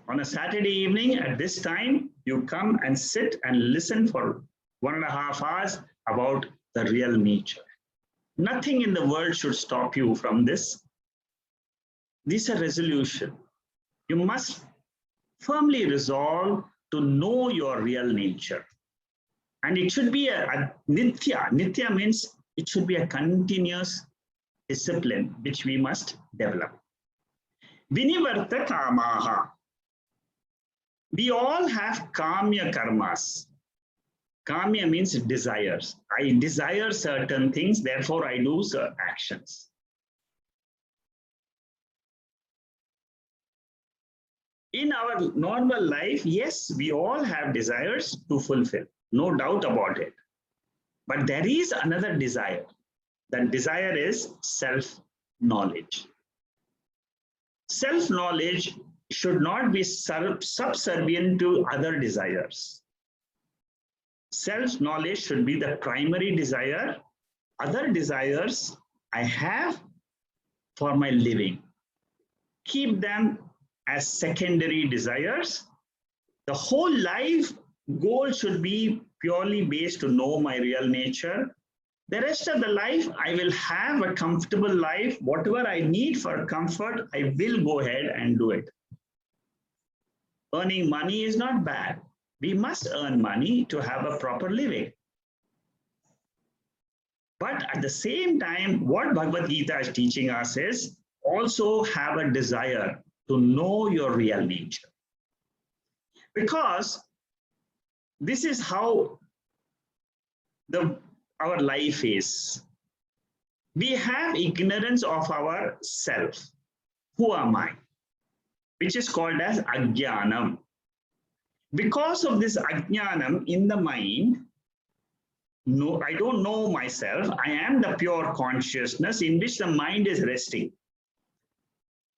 On a Saturday evening at this time, you come and sit and listen for 1.5 hours about the real nature. Nothing in the world should stop you from this. This is a resolution. You must firmly resolve to know your real nature. And it should be a nitya. Nitya means it should be a continuous discipline which we must develop. Vinivarta kamaha. We all have kamya karmas. Kamya means desires. I desire certain things, therefore I do certain actions. In our normal life, yes, we all have desires to fulfill, no doubt about it. But there is another desire. That desire is self-knowledge. Self-knowledge should not be subservient to other desires. Self-knowledge should be the primary desire. Other desires I have for my living. Keep them as secondary desires. The whole life goal should be purely based to know my real nature. The rest of the life, I will have a comfortable life. Whatever I need for comfort, I will go ahead and do it. Earning money is not bad. We must earn money to have a proper living. But at the same time, what Bhagavad Gita is teaching us is also have a desire to know your real nature. Because this is how our life is. We have ignorance of our self. Who am I? Which is called as ajnanam. Because of this ajnanam in the mind, no, I don't know myself. I am the pure consciousness in which the mind is resting.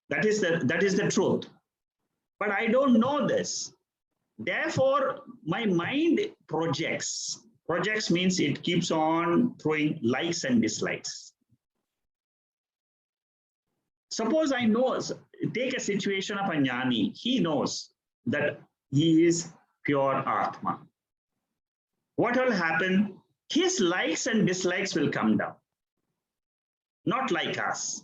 That is the truth. But I don't know this. Therefore, my mind projects. Projects means it keeps on throwing likes and dislikes. Suppose I know, take a situation of a jnani. He knows that he is pure Atma. What will happen? His likes and dislikes will come down. Not like us.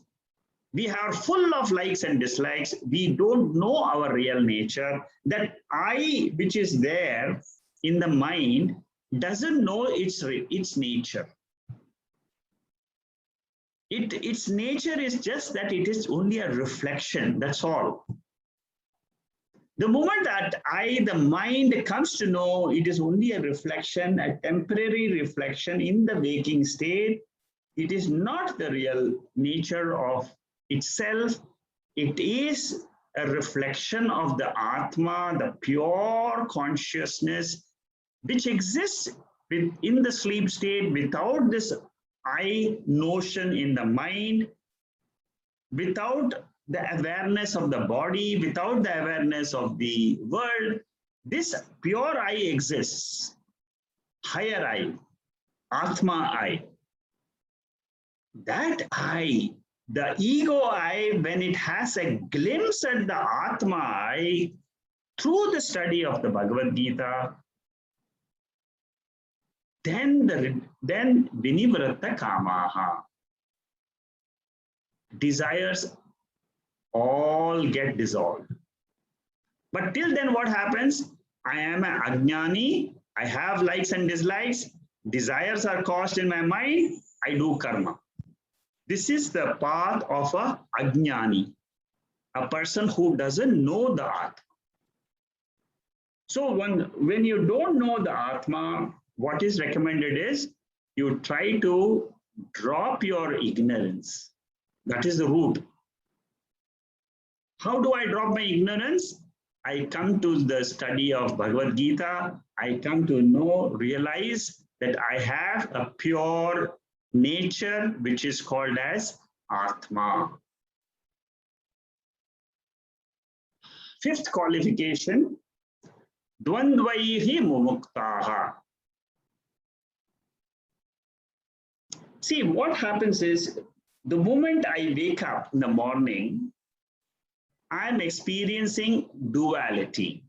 We are full of likes and dislikes. We don't know our real nature. That I, which is there in the mind, doesn't know its nature. Its nature is just that it is only a reflection. That's all. The moment that the mind comes to know it is only a reflection, a temporary reflection in the waking state, it is not the real nature of itself. It is a reflection of the Atma, the pure consciousness, which exists in the sleep state without this I notion in the mind, without the awareness of the body, without the awareness of the world. This pure I exists, higher I, Atma I. That I, the ego I, when it has a glimpse at the Atma I, through the study of the Bhagavad Gita, then vinivrata kamaha, desires all get dissolved. But till then, what happens? I am an ajnani, I have likes and dislikes, desires are caused in my mind, I do karma. This is the path of a ajnani, a person who doesn't know the Atma. So when you don't know the Atma, what is recommended is you try to drop your ignorance. That is the root. How do I drop my ignorance? I come to the study of Bhagavad Gita. I come to realize that I have a pure nature which is called as Atma. Fifth qualification, dvandvaihi mumuktaha. See, what happens is the moment I wake up in the morning, I'm experiencing duality,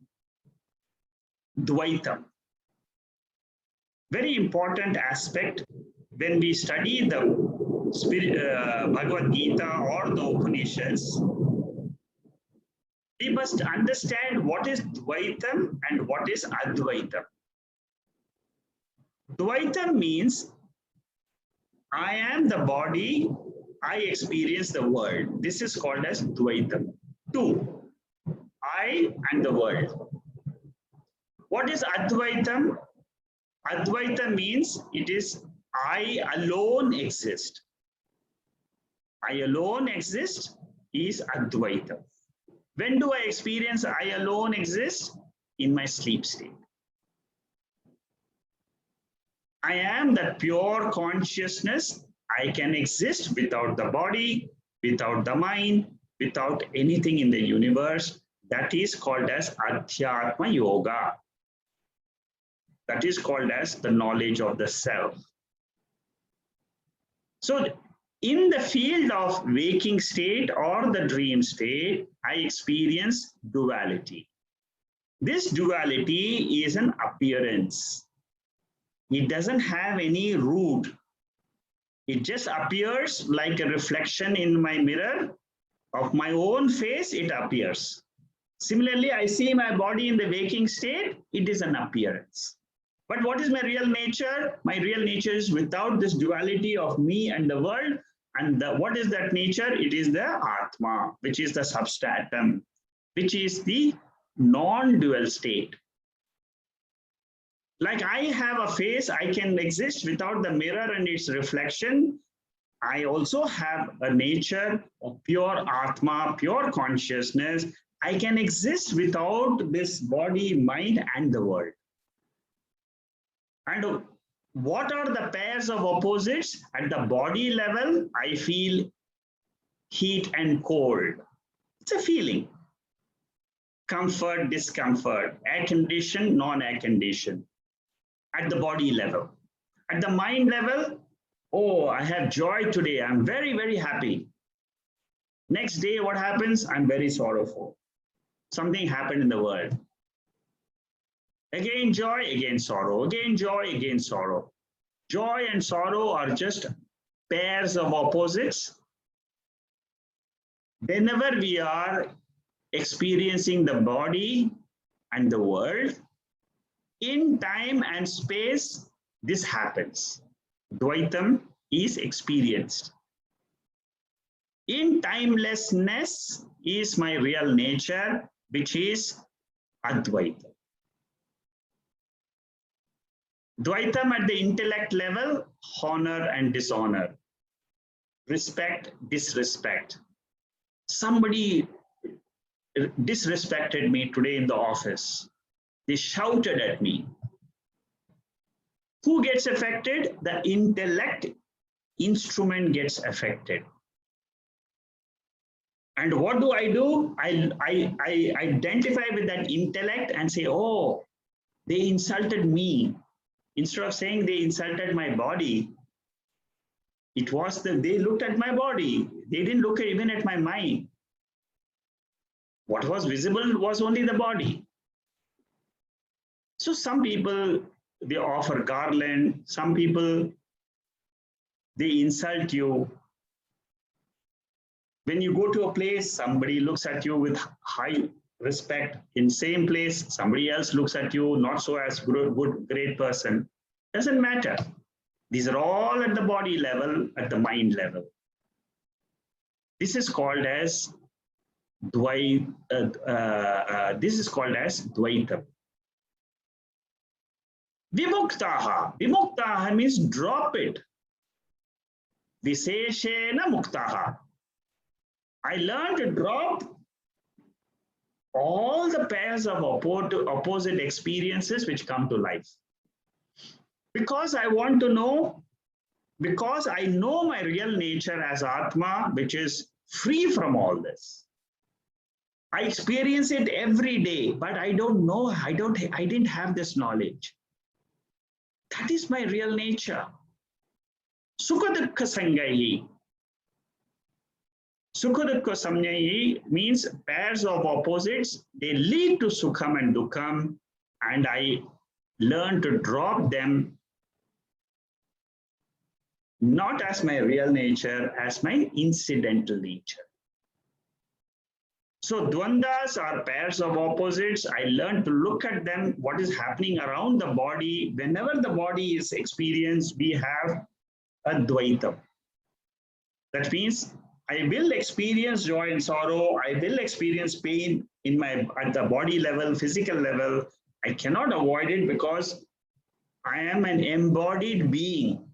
Dvaitam. Very important aspect when we study the Bhagavad Gita or the Upanishads. We must understand what is Dvaitam and what is Advaitam. Dvaitam means I am the body, I experience the world. This is called as Dvaitam. Two, I and the world. What is Advaitam? Advaita means it is I alone exist. I alone exist is Advaita. When do I experience I alone exist? In my sleep state. I am that pure consciousness. I can exist without the body, without the mind, without anything in the universe. That is called as Adhyatma Yoga. That is called as the knowledge of the self. So in the field of waking state or the dream state, I experience duality. This duality is an appearance. It doesn't have any root. It just appears like a reflection in my mirror of my own face, it appears. Similarly, I see my body in the waking state, it is an appearance. But what is my real nature? My real nature is without this duality of me and the world. And what is that nature? It is the Atma, which is the substratum, which is the non-dual state. Like I have a face, I can exist without the mirror and its reflection. I also have a nature of pure Atma, pure consciousness. I can exist without this body, mind, and the world. And what are the pairs of opposites? At the body level, I feel heat and cold. It's a feeling. Comfort, discomfort, air condition, non-air condition. At the body level. At the mind level, oh, I have joy today. I'm very, very happy. Next day, what happens? I'm very sorrowful. Something happened in the world. Again, joy, again, sorrow. Again, joy, again, sorrow. Joy and sorrow are just pairs of opposites. Whenever we are experiencing the body and the world, in time and space, this happens. Dvaitam is experienced. In timelessness is my real nature, which is Advaita. Dvaitam at the intellect level, honor and dishonor, respect, disrespect. Somebody disrespected me today in the office. They shouted at me. Who gets affected? The intellect instrument gets affected. And what do? I identify with that intellect and say, oh, they insulted me. Instead of saying they insulted my body, it was that they looked at my body. They didn't look even at my mind. What was visible was only the body. So some people, they offer garland. Some people, they insult you. When you go to a place, somebody looks at you with high respect. In same place, somebody else looks at you not so as good, great person. Doesn't matter. These are all at the body level, at the mind level. This is called as Dvaitam. Vimuktaha. Vimuktaha means drop it. Viseshena muktaha. I learned to drop all the pairs of opposite experiences which come to life. Because I want to know, because I know my real nature as Atma, which is free from all this. I experience it every day, but I don't know, I didn't have this knowledge. That is my real nature. Sukha dukkha sangayi. Sukha dukkha samyayi means pairs of opposites. They lead to sukham and dukkham, and I learn to drop them not as my real nature, as my incidental nature. So dvandas are pairs of opposites. I learn to look at them, what is happening around the body. Whenever the body is experienced, we have a dvaitam. That means I will experience joy and sorrow. I will experience pain at the body level, physical level. I cannot avoid it because I am an embodied being.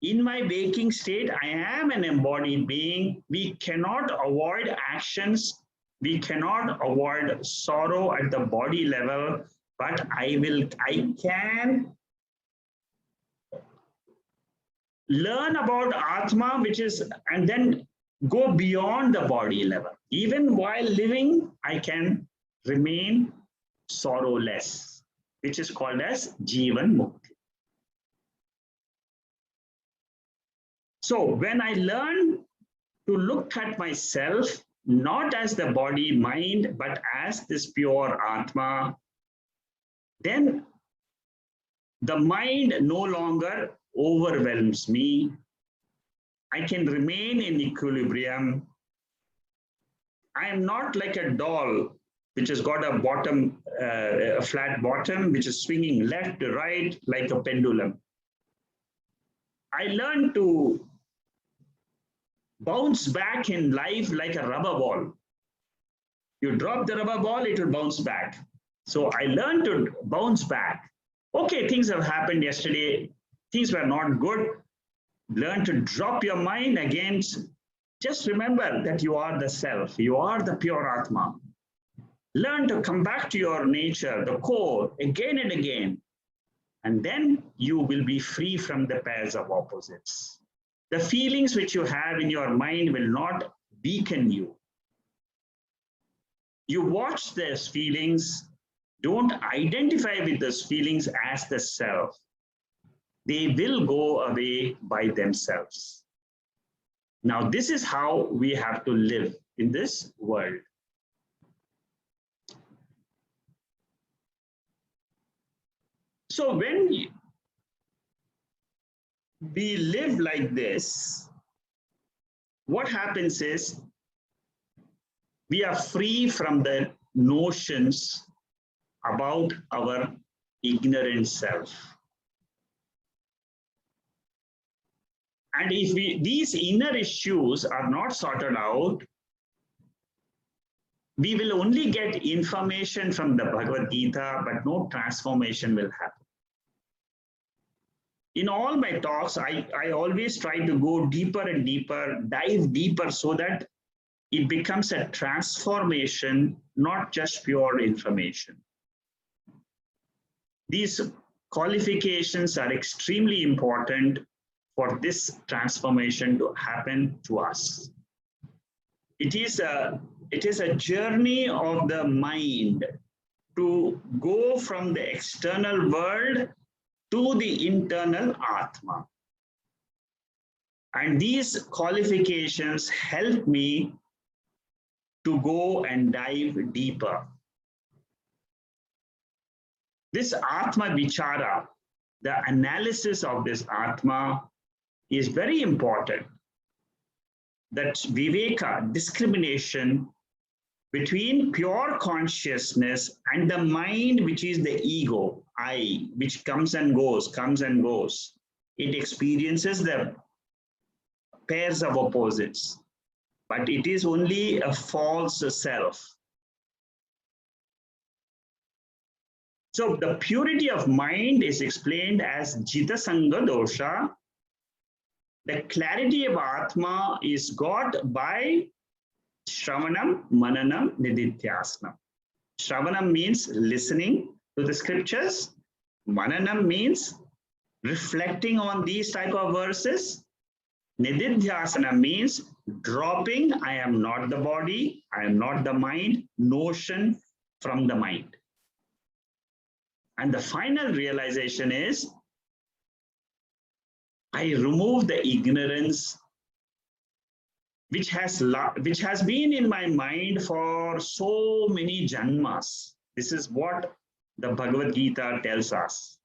In my waking state, I am an embodied being. We cannot avoid actions. We cannot avoid sorrow at the body level, but I can learn about Atma, and then go beyond the body level. Even while living, I can remain sorrowless, which is called as Jivan Mukti. So when I learn to look at myself, not as the body, mind, but as this pure Atma, then the mind no longer overwhelms me. I can remain in equilibrium. I am not like a doll which has got a bottom, a flat bottom, which is swinging left to right like a pendulum. I learn to bounce back in life like a rubber ball. You drop the rubber ball, it will bounce back. So I learned to bounce back. Okay, things have happened yesterday. Things were not good. Learn to drop your mind again. Just remember that you are the self. You are the pure Atma. Learn to come back to your nature, the core, again and again. And then you will be free from the pairs of opposites. The feelings which you have in your mind will not weaken you. You watch those feelings. Don't identify with those feelings as the self. They will go away by themselves. Now, this is how we have to live in this world. So when we live like this, what happens is we are free from the notions about our ignorant self. And if these inner issues are not sorted out, We will only get information from the Bhagavad Gita, but no transformation will happen. In all my talks, I always try to go deeper and deeper, dive deeper so that it becomes a transformation, not just pure information. These qualifications are extremely important for this transformation to happen to us. It is a journey of the mind to go from the external world to the internal Atma. And these qualifications help me to go and dive deeper. This Atma Vichara, the analysis of this Atma, is very important. That viveka, discrimination between pure consciousness and the mind, which is the ego, I, which comes and goes, comes and goes. It experiences the pairs of opposites, but it is only a false self. So the purity of mind is explained as Jita Sangha Dosha. The clarity of Atma is got by Shravanam, Mananam, Nididhyasnam. Shravanam means listening to the scriptures. Mananam means reflecting on these type of verses. Nididhyasana means dropping, I am not the body, I am not the mind, notion from the mind. And the final realization is, I remove the ignorance which has been in my mind for so many janmas. This is what the Bhagavad Gita tells us.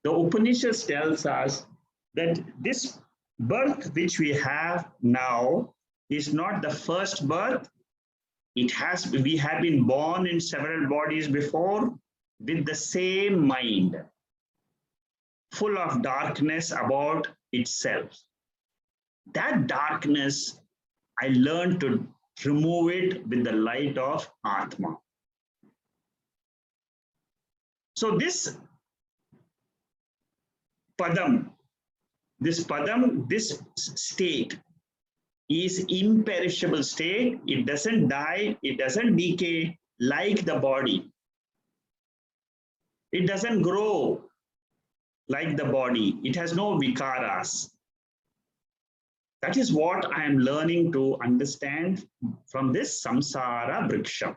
The Upanishads tells us that this birth which we have now is not the first birth. We have been born in several bodies before with the same mind, full of darkness about itself. That darkness, I learned to remove it with the light of Atma. So this padam, this state is imperishable state. It doesn't die, it doesn't decay like the body. It doesn't grow like the body. It has no vikaras. That is what I am learning to understand from this samsara vriksha.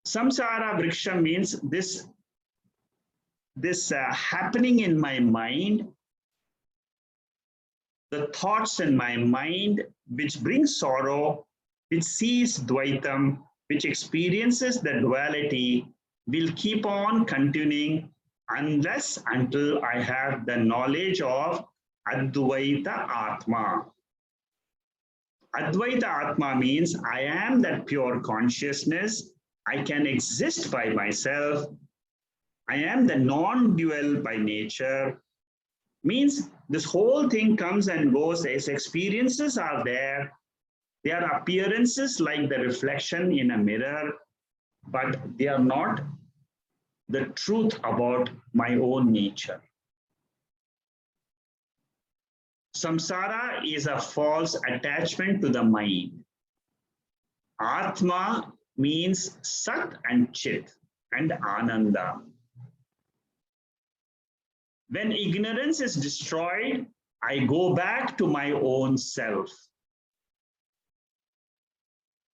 Samsara vriksha means this happening in my mind, the thoughts in my mind which bring sorrow, which sees dvaitam, which experiences the duality, will keep on continuing until I have the knowledge of Advaita Atma. Advaita Atma means I am that pure consciousness. I can exist by myself. I am the non-dual by nature. Means this whole thing comes and goes as experiences are there. They are appearances like the reflection in a mirror, but they are not the truth about my own nature. Samsara is a false attachment to the mind. Atma means Sat and Chit and Ananda. When ignorance is destroyed, I go back to my own self.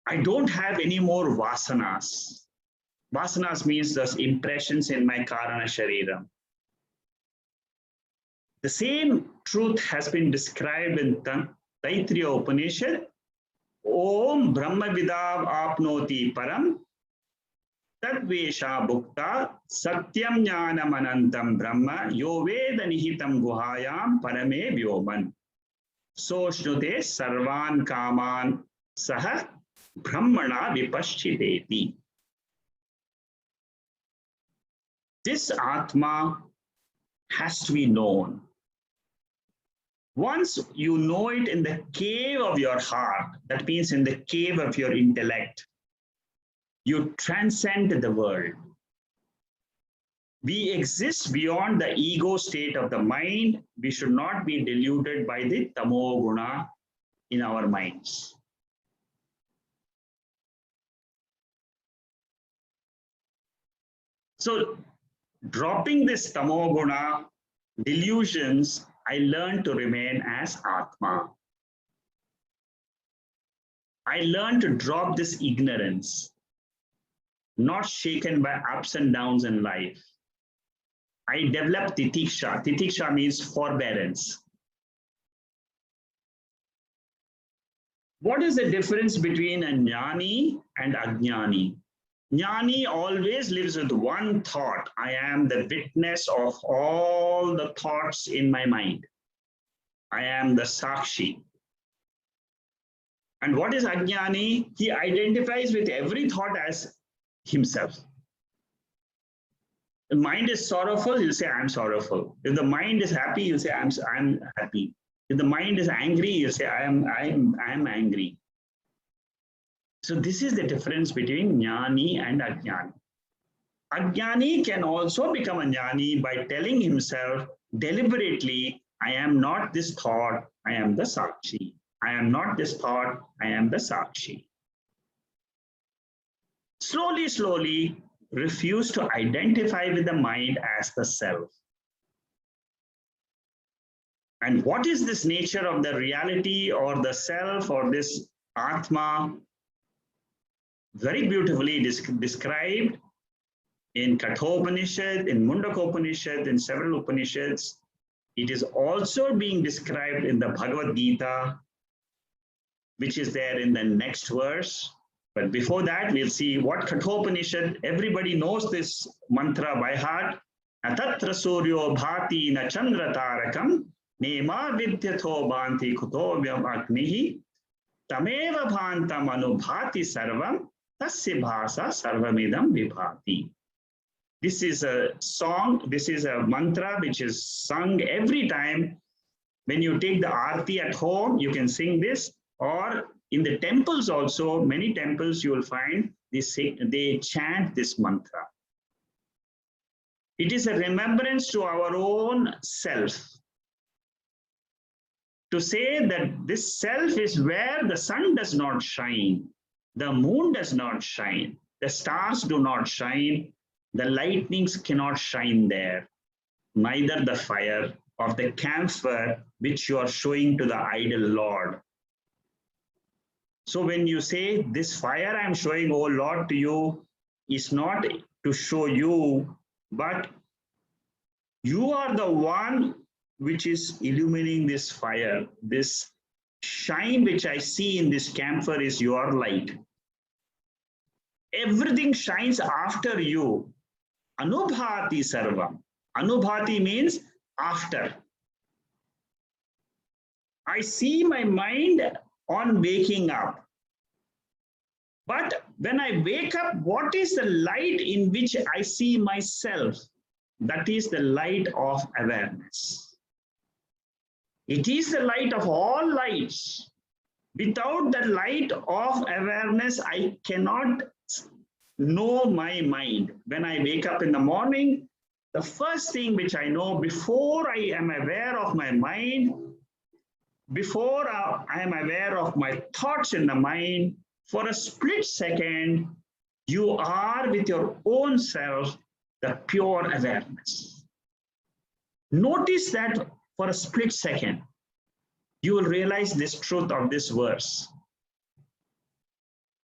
I don't have any more vasanas. Vasanas means those impressions in my karana sharira. The same truth has been described in Taittiriya Upanishad. Om Brahma Vidav Apnoti Param Tadvesha Bhukta Satyam Jnanam Anantam Brahma Yo Veda Nihitam Guhayam Parame Vyoman Soshnute Sarvan Kaman Saha Brahmana Vipaschideti. This Atma has to be known. Once you know it in the cave of your heart, that means in the cave of your intellect, you transcend the world. We exist beyond the ego state of the mind. We should not be deluded by the tamo guna in our minds. So, dropping this tamo guna delusions, I learned to remain as Atma. I learned to drop this ignorance, not shaken by ups and downs in life. I developed titiksha. Titiksha means forbearance. What is the difference between a jnani and ajnani? Jnani always lives with one thought. I am the witness of all the thoughts in my mind. I am the sakshi. And what is ajnani? He identifies with every thought as himself. The mind is sorrowful, he'll say, I'm sorrowful. If the mind is happy, he'll say, I'm happy. If the mind is angry, he'll say, I am angry. So this is the difference between jnani and ajnani. Ajnani can also become a jnani by telling himself deliberately, I am not this thought, I am the sakshi. I am not this thought, I am the sakshi. Slowly, slowly, refuse to identify with the mind as the self. And what is this nature of the reality or the self or this Atma? Very beautifully described in Kathopanishad, in Mundakopanishad, in several Upanishads. It is also being described in the Bhagavad Gita, which is there in the next verse. But before that, we'll see what Kathopanishad, everybody knows this mantra by heart. Atatra suryo bhati na chandra tarakam nema vidyatho bhanti kutovyam agnihi tameva bhantam anubhati sarvam tasya bhasa sarvamidam vibhati. This is a song, this is a mantra which is sung every time. When you take the aarti at home, you can sing this, or in the temples also, many temples you will find they chant this mantra. It is a remembrance to our own self. To say that this self is where the sun does not shine, the moon does not shine, the stars do not shine, the lightnings cannot shine there, neither the fire of the camphor which you are showing to the idol Lord. So when you say, this fire I am showing, oh Lord, to you, is not to show you, but you are the one which is illuminating this fire. This shine which I see in this camphor is your light. Everything shines after you. Anubhati sarvam. Anubhati means after. I see my mind on waking up. But when I wake up, what is the light in which I see myself? That is the light of awareness. It is the light of all lights. Without the light of awareness, I cannot know my mind. When I wake up in the morning, the first thing which I know before I am aware of my mind, before I am aware of my thoughts in the mind, for a split second, you are with your own self, the pure awareness. Notice that for a split second, you will realize this truth of this verse.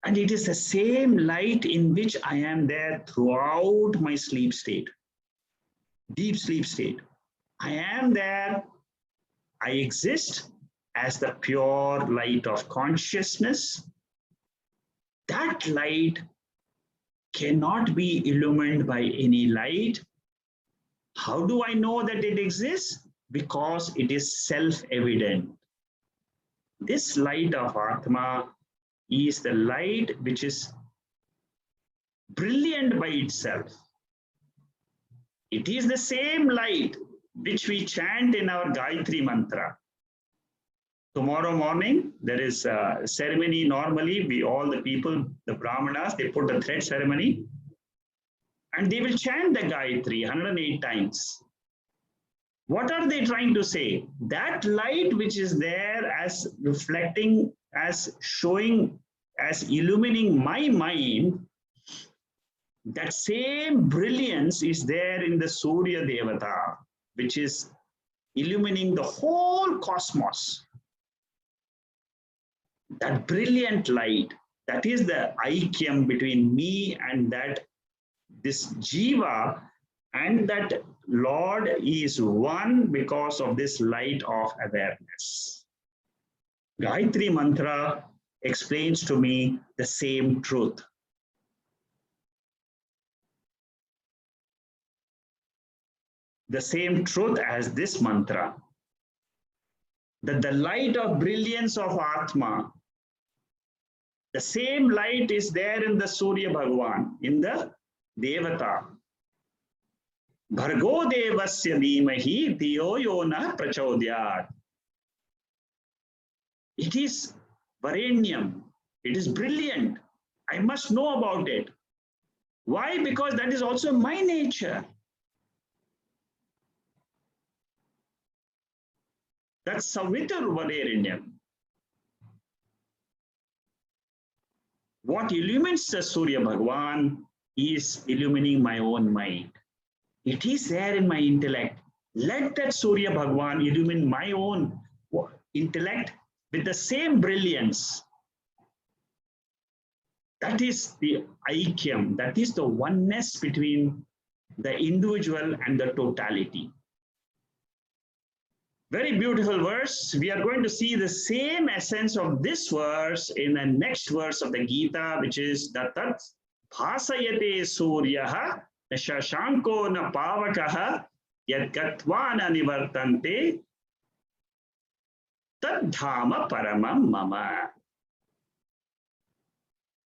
And it is the same light in which I am there throughout my sleep state, deep sleep state. I am there, I exist as the pure light of consciousness. That light cannot be illumined by any light. How do I know that it exists? Because it is self-evident. This light of Atma is the light which is brilliant by itself. It is the same light which we chant in our Gayatri mantra. Tomorrow morning, there is a ceremony. Normally, all the people, the Brahmanas, they put the thread ceremony and they will chant the Gayatri 108 times. What are they trying to say? That light which is there as reflecting, as showing, as illumining my mind, that same brilliance is there in the Surya Devata, which is illumining the whole cosmos. That brilliant light, that is the aikyam between me and this jiva, and that Lord is one because of this light of awareness. Gayatri Mantra explains to me the same truth. The same truth as this mantra. That the light of brilliance of Atma, the same light is there in the Surya Bhagavan, in the Devata. Bhargo devasya dhimahi dhiyo yo na prachodhyat. It is varenyam. It is brilliant. I must know about it. Why? Because that is also my nature. That's Savitur Varenyam. What illumines the Surya Bhagavan is illumining my own mind. It is there in my intellect. Let that Surya Bhagavan illumine my own intellect with the same brilliance. That is the aikyam, that is the oneness between the individual and the totality. Very beautiful verse. We are going to see the same essence of this verse in the next verse of the Gita, which is that bhasayate suryaha shashanko na pavakaha yad gatva na nivartante tad dhama paramam mama.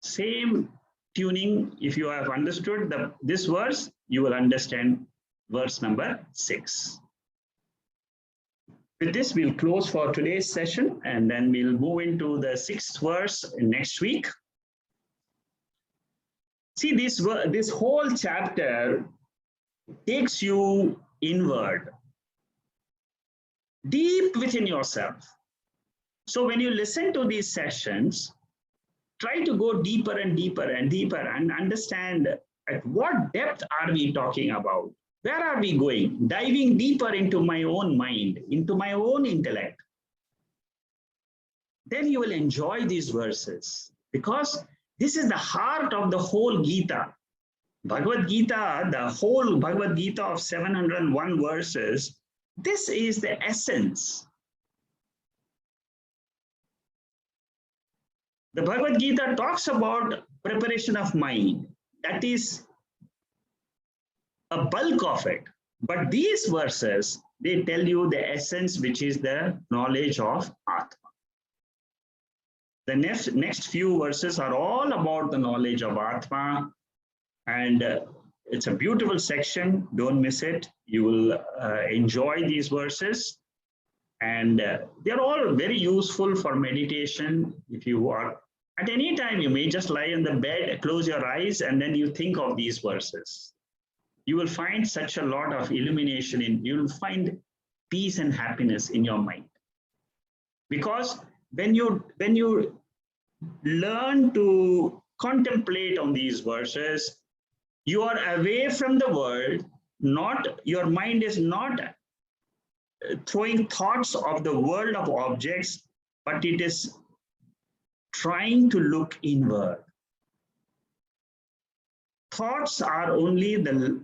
Same tuning. If you have understood this verse, you will understand verse number 6. With this, we'll close for today's session, and then we'll move into the 6th verse next week. See, this whole chapter takes you inward, deep within yourself. So when you listen to these sessions, try to go deeper and deeper and deeper and understand at what depth are we talking about. Where are we going? Diving deeper into my own mind, into my own intellect. Then you will enjoy these verses, because this is the heart of the whole Gita. Bhagavad Gita, the whole Bhagavad Gita of 701 verses, this is the essence. The Bhagavad Gita talks about preparation of mind. That is a bulk of it. But these verses, they tell you the essence, which is the knowledge of Atma. The next few verses are all about the knowledge of Atma. And it's a beautiful section. Don't miss it. You will enjoy these verses. And they're all very useful for meditation. If you are at any time, you may just lie in the bed, close your eyes, and then you think of these verses. You will find such a lot of illumination you will find peace and happiness in your mind. Because when you learn to contemplate on these verses, you are away from the world, your mind is not throwing thoughts of the world of objects, but it is trying to look inward. Thoughts are only the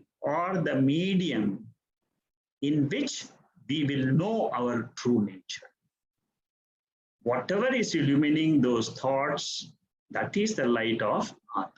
medium in which we will know our true nature. Whatever is illumining those thoughts, that is the light of Atma.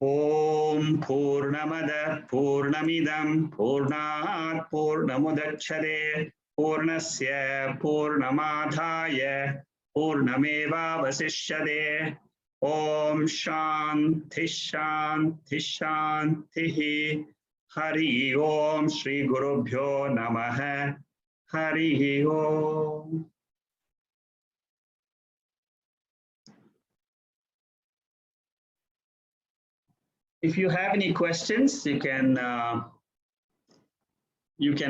Om Purnamada Purnamidam Purnat Purnamudachyate Purnasya Purnamadhaya Purnameva Vasishyate. Om Shanti Shanti Shanti. Hari Om Shri Gurubhyo Namaha. Harihi Om. If you have any questions, you can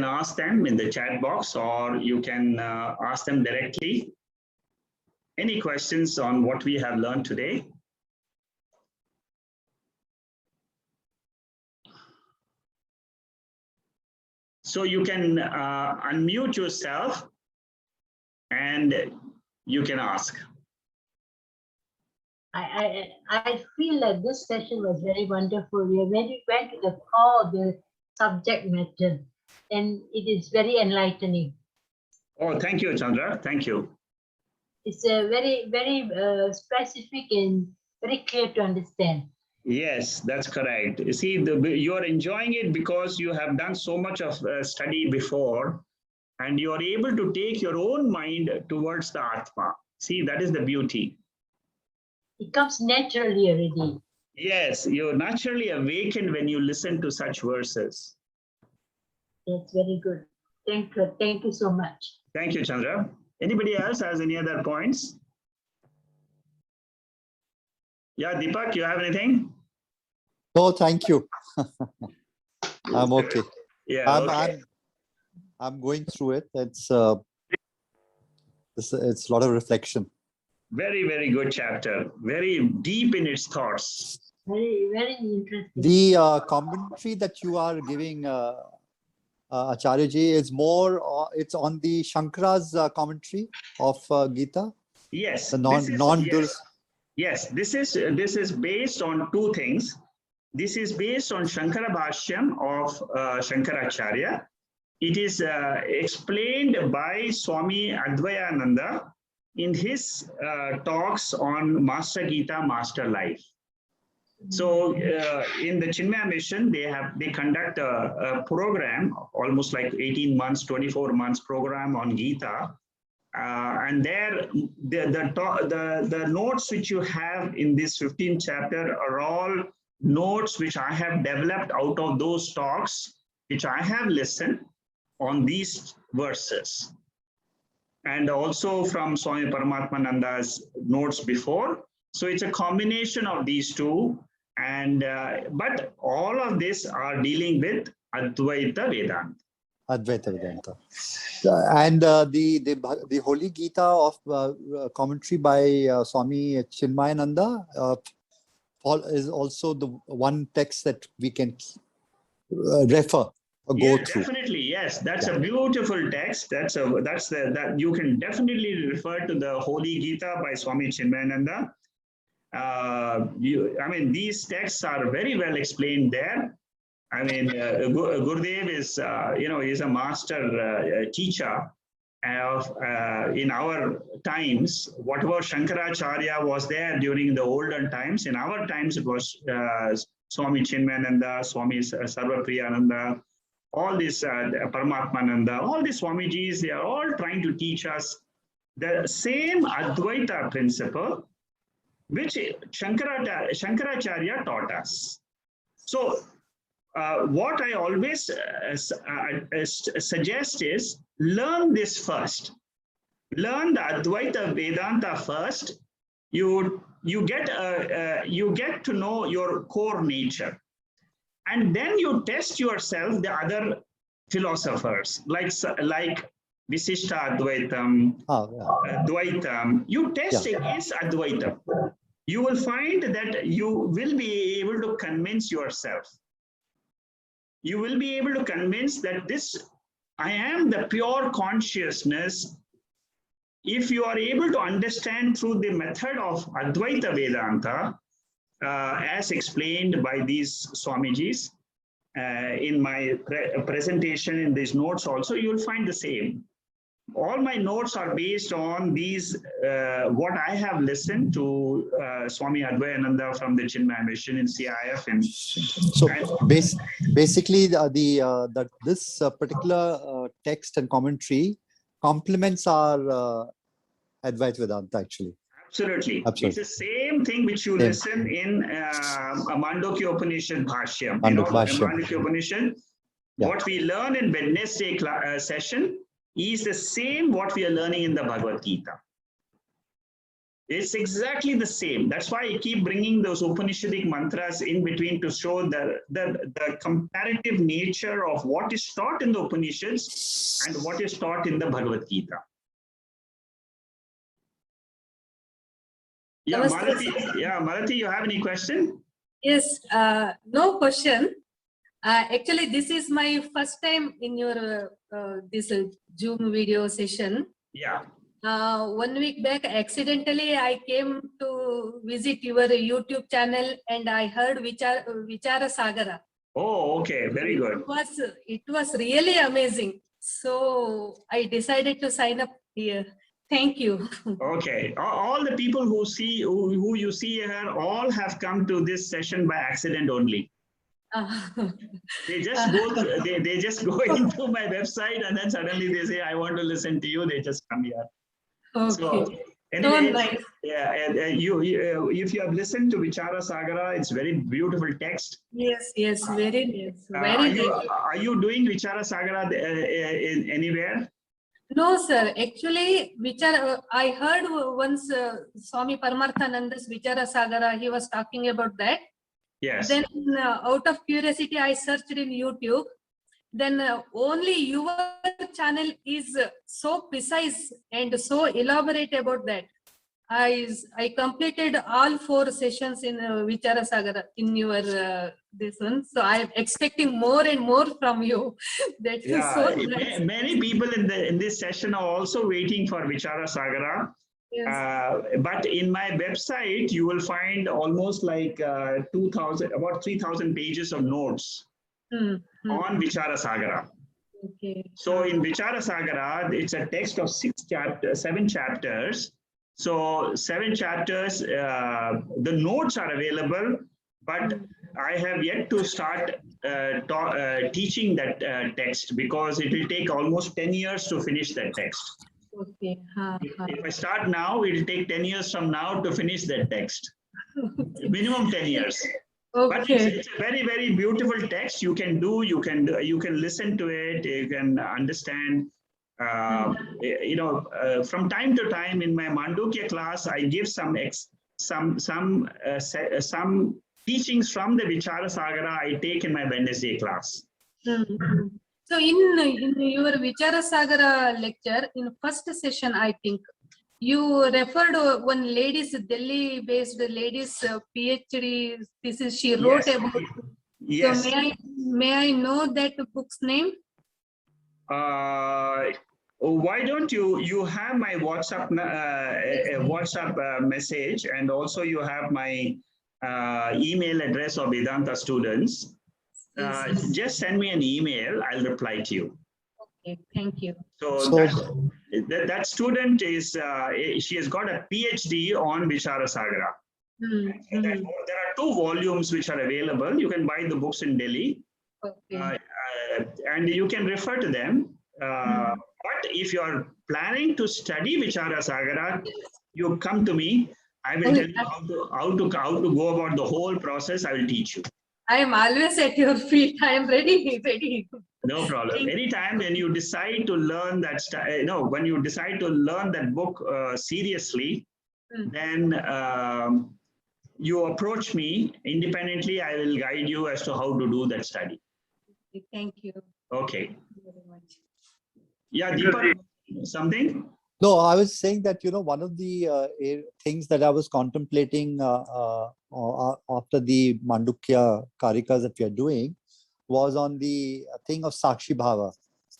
ask them in the chat box, or you can ask them directly. Any questions on what we have learned today? So you can unmute yourself and you can ask. I feel like this session was very wonderful. We went to the core of the subject matter, and it is very enlightening. Oh, thank you, Chandra. Thank you. It's a very specific and very clear to understand. Yes, that's correct. You see, you are enjoying it because you have done so much of study before, and you are able to take your own mind towards the Atma. See, that is the beauty. It comes naturally already. Yes, you're naturally awakened when you listen to such verses. That's very good. Thank you so much. Thank you, Chandra. Anybody else has any other points? Yeah, Deepak, you have anything? No, thank you. I'm okay. Yeah, okay. I'm going through it. It's a lot of reflection. Very good chapter. Very deep in its thoughts. Very interesting. The commentary that you are giving, Acharya ji, is more. It's on the Shankara's commentary of Gita. Yes. The non-dual. Yes, this is based on two things. This is based on Shankara Bhashyam of Shankaracharya. It is explained by Swami Advayananda in his talks on Master Gita, Master Life. So in the Chinmaya mission, they conduct a program, almost like 18 months, 24 months program on Gita. And there, the notes which you have in this 15th chapter are all notes which I have developed out of those talks, which I have listened on these verses. And also from Swami Paramatmananda's notes before. So it's a combination of these two. And but all of this are dealing with Advaita Vedanta. Advaita Vedanta. And the Holy Gita of commentary by Swami Chinmayananda is also the one text that we can refer or go through. Definitely, yes. That's a beautiful text. That you can definitely refer to the Holy Gita by Swami Chinmayananda. I mean, these texts are very well explained there. I mean, Gurudev is, is a master teacher of, in our times. Whatever Shankaracharya was there during the olden times, in our times it was Swami Chinmayananda, Swami Sarvapriyananda, all these Paramatmananda, all these Swamijis, they are all trying to teach us the same Advaita principle, which Shankaracharya taught us. So, what I always suggest is learn this first. Learn the Advaita Vedanta first. You get to know your core nature, and then you test yourself the other philosophers like Visishta Advaitam, Dvaitam. You test against Advaitam. You will find that you will be able to convince yourself. You will be able to convince that I am the pure consciousness. If you are able to understand through the method of Advaita Vedanta, as explained by these Swamijis, in my presentation in these notes also, you will find the same. All my notes are based on these, what I have listened to Swami Advayananda from the Chinmaya mission in CIF. So basically, this particular text and commentary complements our Advaita Vedanta, actually. Absolutely. It's the same thing which you listen in Mandukya Upanishad Bhashyam. Mandukya Upanishad, what we learn in Wednesday session, is the same what we are learning in the Bhagavad Gita. It's exactly the same. That's why I keep bringing those Upanishadic mantras in between to show the comparative nature of what is taught in the Upanishads and what is taught in the Bhagavad Gita. Yeah, Marathi, you have any question? Yes, no question. Actually, this is my first time in your this Zoom video session. Yeah. 1 week back, accidentally, I came to visit your YouTube channel and I heard Vichara Sagara. Oh, okay, very good. It was really amazing. So I decided to sign up here. Thank you. Okay, all the people who you see here all have come to this session by accident only. They just go they just go into my website and then suddenly they say, I want to listen to you. They just come here. Okay. So, anyway, nice. Yeah, if you have listened to Vichara Sagara, it's very beautiful text. Yes, very nice. Very nice. Are you doing Vichara Sagara anywhere? No, sir. Actually, I heard once Swami Paramarthananda's Vichara Sagara, he was talking about that. Yes. Then out of curiosity, I searched in YouTube. Then only your channel is so precise and so elaborate about that. I completed all 4 sessions in Vichara Sagara in your this one. So I am expecting more and more from you. That is so nice. Many people in this session are also waiting for Vichara Sagara. Yes. But in my website, you will find almost like about 3,000 pages of notes on Vichara Sagara. Okay. So in Vichara Sagara, it's a text of 7 chapters. So 7 chapters, the notes are available, but I have yet to start teaching that text because it will take almost 10 years to finish that text. Okay. If I start now, it will take 10 years from now to finish that text. Minimum 10 years. Okay. But it's a very, very beautiful text. You can listen to it. You can understand. From time to time in my Mandukya class, I give some teachings from the Vichara Sagara I take in my Wednesday class. So in your Vichara Sagara lecture, in first session, I think you referred one lady's Delhi-based lady's PhD thesis she wrote about. Yes. So may I know that book's name? Why don't you have my WhatsApp message, and also you have my email address of Vedanta students. Just send me an email. I'll reply to you. Okay, thank you. So that student is she has got a PhD on Vichara Sagara. There are 2 volumes which are available. You can buy the books in Delhi. Okay. And you can refer to them. But if you are planning to study Vichara Sagara, you come to me. I will tell you how to go about the whole process. I will teach you. I am always at your feet. I am ready. No problem. Anytime when you decide to learn that, when you decide to learn that book seriously, then you approach me independently. I will guide you as to how to do that study. Thank you. Okay. Thank you very much. Yeah, Deepak, something? No, I was saying that, one of the things that I was contemplating after the Mandukya Karikas that we are doing was on the thing of Sakshi Bhava.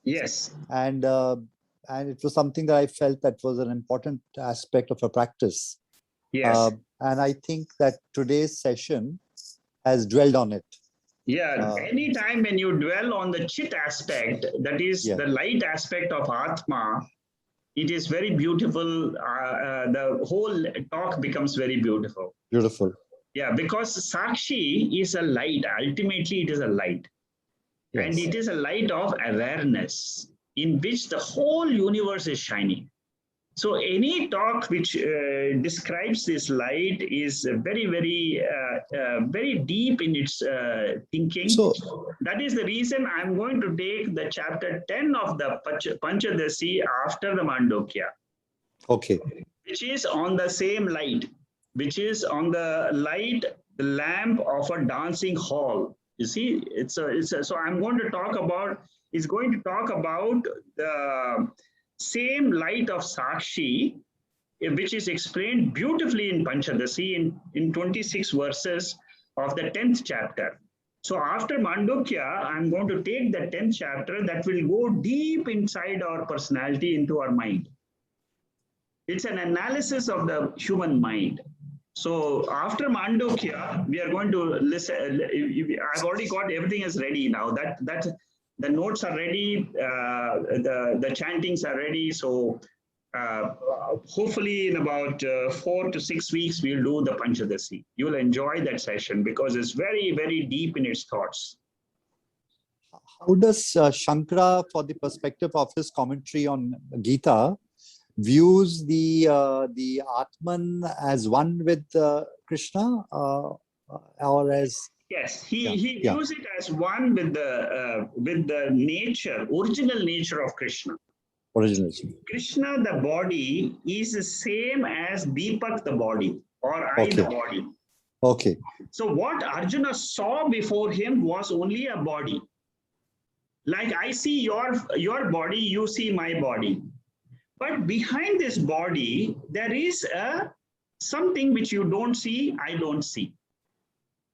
Yes. And it was something that I felt that was an important aspect of a practice. Yes. And I think that today's session has dwelled on it. Yeah, anytime when you dwell on the chit aspect, that is the light aspect of Atma, it is very beautiful. The whole talk becomes very beautiful. Beautiful. Yeah, because Sakshi is a light. Ultimately, it is a light. Yes. And it is a light of awareness in which the whole universe is shining. So any talk which describes this light is very deep in its thinking. So, that is the reason I'm going to take the chapter 10 of the Panchadasi after the Mandukya, okay. which is on the same light, which is on the light, the lamp of a dancing hall. You see, so I'm going to talk about, it's going to talk about the same light of Sakshi, which is explained beautifully in Panchadasi in 26 verses of the 10th chapter. So after Mandukya, I'm going to take the 10th chapter that will go deep inside our personality, into our mind. It's an analysis of the human mind. So after Mandukya, we are going to listen. I've already got everything is ready now. That the notes are ready, the chantings are ready. So hopefully in about 4 to 6 weeks, we'll do the Panchadasi. You'll enjoy that session because it's very deep in its thoughts. How does Shankara, for the perspective of his commentary on Gita, views the Atman as one with Krishna, or as? Yes, he views it as one with the nature, original nature of Krishna. Original. Krishna, the body, is the same as Deepak, the body, or I, the body. Okay. So what Arjuna saw before him was only a body. Like I see your body, you see my body. But behind this body, there is something which you don't see, I don't see.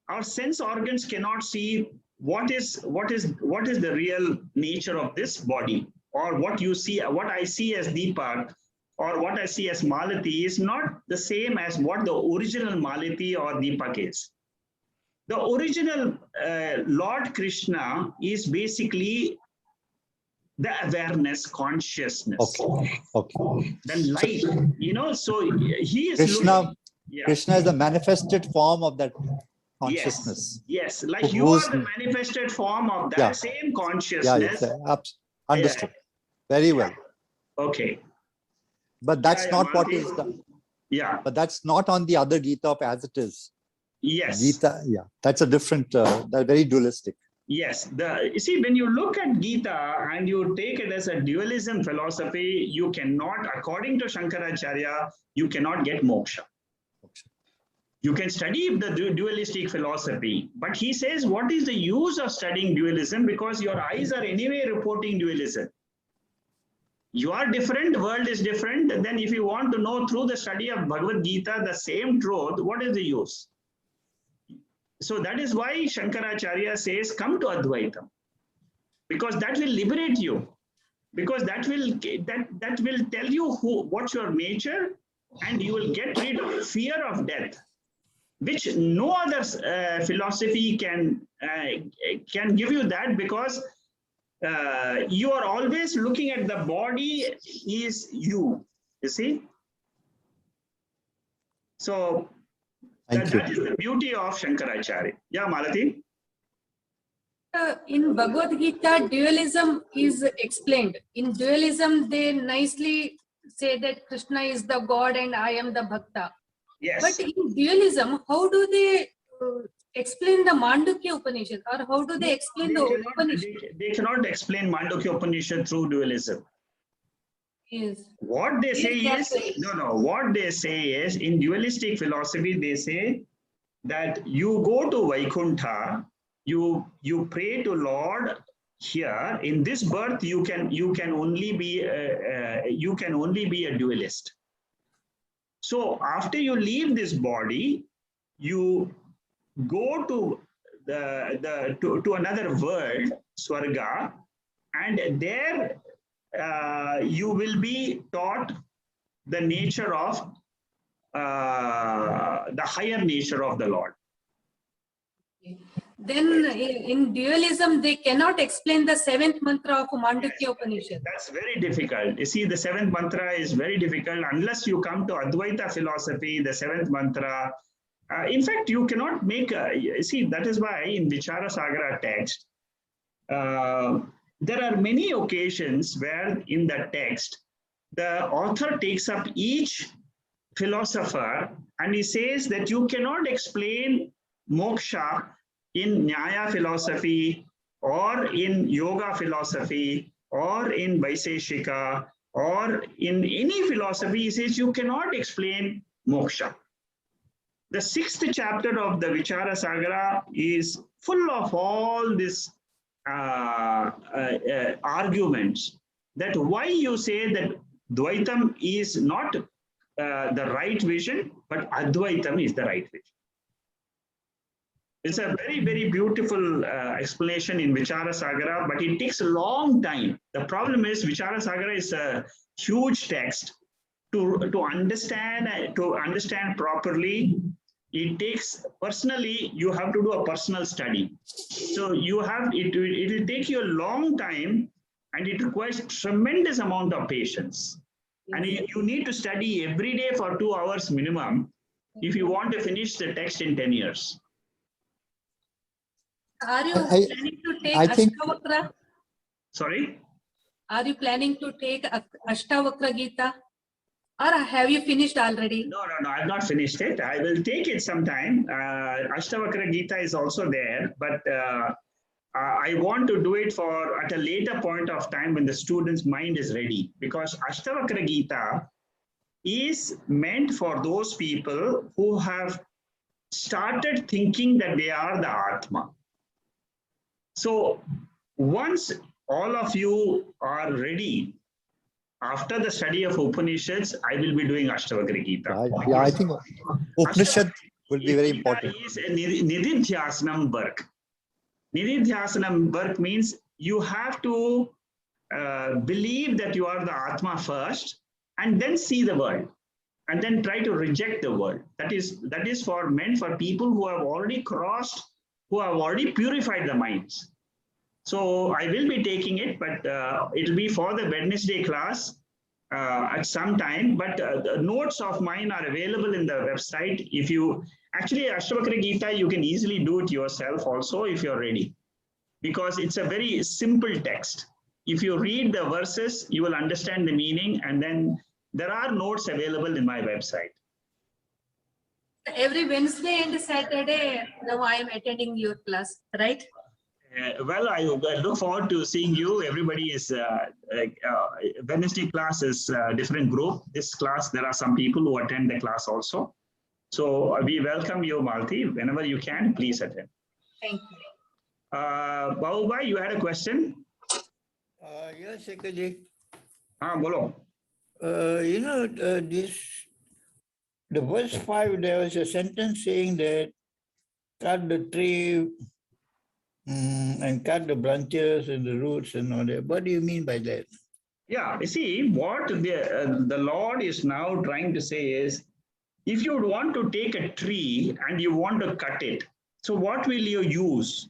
Our sense organs cannot see what is the real nature of this body, or what you see, what I see as Deepak, or what I see as Malati is not the same as what the original Malati or Deepak is. The original Lord Krishna is basically the awareness, consciousness, the light, so he is Krishna. Krishna is the manifested form of that consciousness. Yes, like you are the manifested form of that same consciousness. Understood. Very well. Okay. But that's not what is done. But that's not on the other Gita of as it is. Yes. Gita, that's a different, they're very dualistic. Yes. You see, when you look at Gita and you take it as a dualism philosophy, you cannot, according to Shankaracharya, you cannot get moksha. You can study the dualistic philosophy, but he says, what is the use of studying dualism? Because your eyes are anyway reporting dualism. You are different, world is different. Then if you want to know through the study of Bhagavad Gita, the same truth, what is the use? So that is why Shankaracharya says, come to Advaitam, because that will liberate you, because that will tell you what's your nature, and you will get rid of fear of death, which no other philosophy can give you that, because you are always looking at the body is you see. So that is the beauty of Shankaracharya. Yeah, Malati? In Bhagavad Gita, dualism is explained. In dualism, they nicely say that Krishna is the God and I am the Bhakta. Yes. But in dualism, how do they explain the Mandukya Upanishad, or how do they explain the Upanishad? They cannot explain Mandukya Upanishad through dualism. Yes. What they say is, what they say is, in dualistic philosophy, they say that you go to Vaikuntha, you pray to Lord here. In this birth, you can only be a dualist. So after you leave this body, you go to to another world, Swarga, and there you will be taught the nature of the higher nature of the Lord. Then in dualism, they cannot explain the 7th mantra of Mandukya Upanishad. That's very difficult. You see, the 7th mantra is very difficult unless you come to Advaita philosophy, the 7th mantra. In fact, you cannot make, see, that is why in Vichara Sagara text, there are many occasions where in the text, the author takes up each philosopher and he says that you cannot explain moksha in Nyaya philosophy or in yoga philosophy or in Vaiseshika or in any philosophy. He says you cannot explain moksha. The 6th chapter of the Vichara Sagara is full of all these arguments that why you say that Dvaitam is not the right vision, but Advaitam is the right vision. It's a very, very beautiful explanation in Vichara Sagara, but it takes a long time. The problem is Vichara Sagara is a huge text. To understand properly, it takes, personally, you have to do a personal study. So you have, it will take you a long time and it requires tremendous amount of patience. And you need to study every day for 2 hours minimum if you want to finish the text in 10 years. Are you I planning to take think- Ashtavakra? Sorry? Are you planning to take Ashtavakra Gita? Or have you finished already? No, I've not finished it. I will take it sometime. Ashtavakra Gita is also there, but I want to do it at a later point of time when the student's mind is ready, because Ashtavakra Gita is meant for those people who have started thinking that they are the Atma. So once all of you are ready, after the study of Upanishads, I will be doing Ashtavakra Gita. Yeah, I think Upanishad will be very important. Gita is a Nididhyasanam work. Nididhyasanam work means you have to believe that you are the Atma first and then see the world and then try to reject the world. That is meant for people who have already crossed, who have already purified the minds. So I will be taking it, but it will be for the Wednesday class at some time. But the notes of mine are available in the website. If you actually Ashtavakra Gita, you can easily do it yourself also if you're ready, because it's a very simple text. If you read the verses, you will understand the meaning, and then there are notes available in my website. Every Wednesday and Saturday, now I am attending your class, right? Well, I look forward to seeing you. Everybody is, Wednesday class is a different group. This class, there are some people who attend the class also. So we welcome you, Malti. Whenever you can, please attend. Thank you. Bahubai, you had a question? Yes, Sekhaji. Bolo. The verse 5, there was a sentence saying that cut the tree and cut the branches and the roots and all that. What do you mean by that? Yeah, you see, what the Lord is now trying to say is, if you want to take a tree and you want to cut it, so what will you use?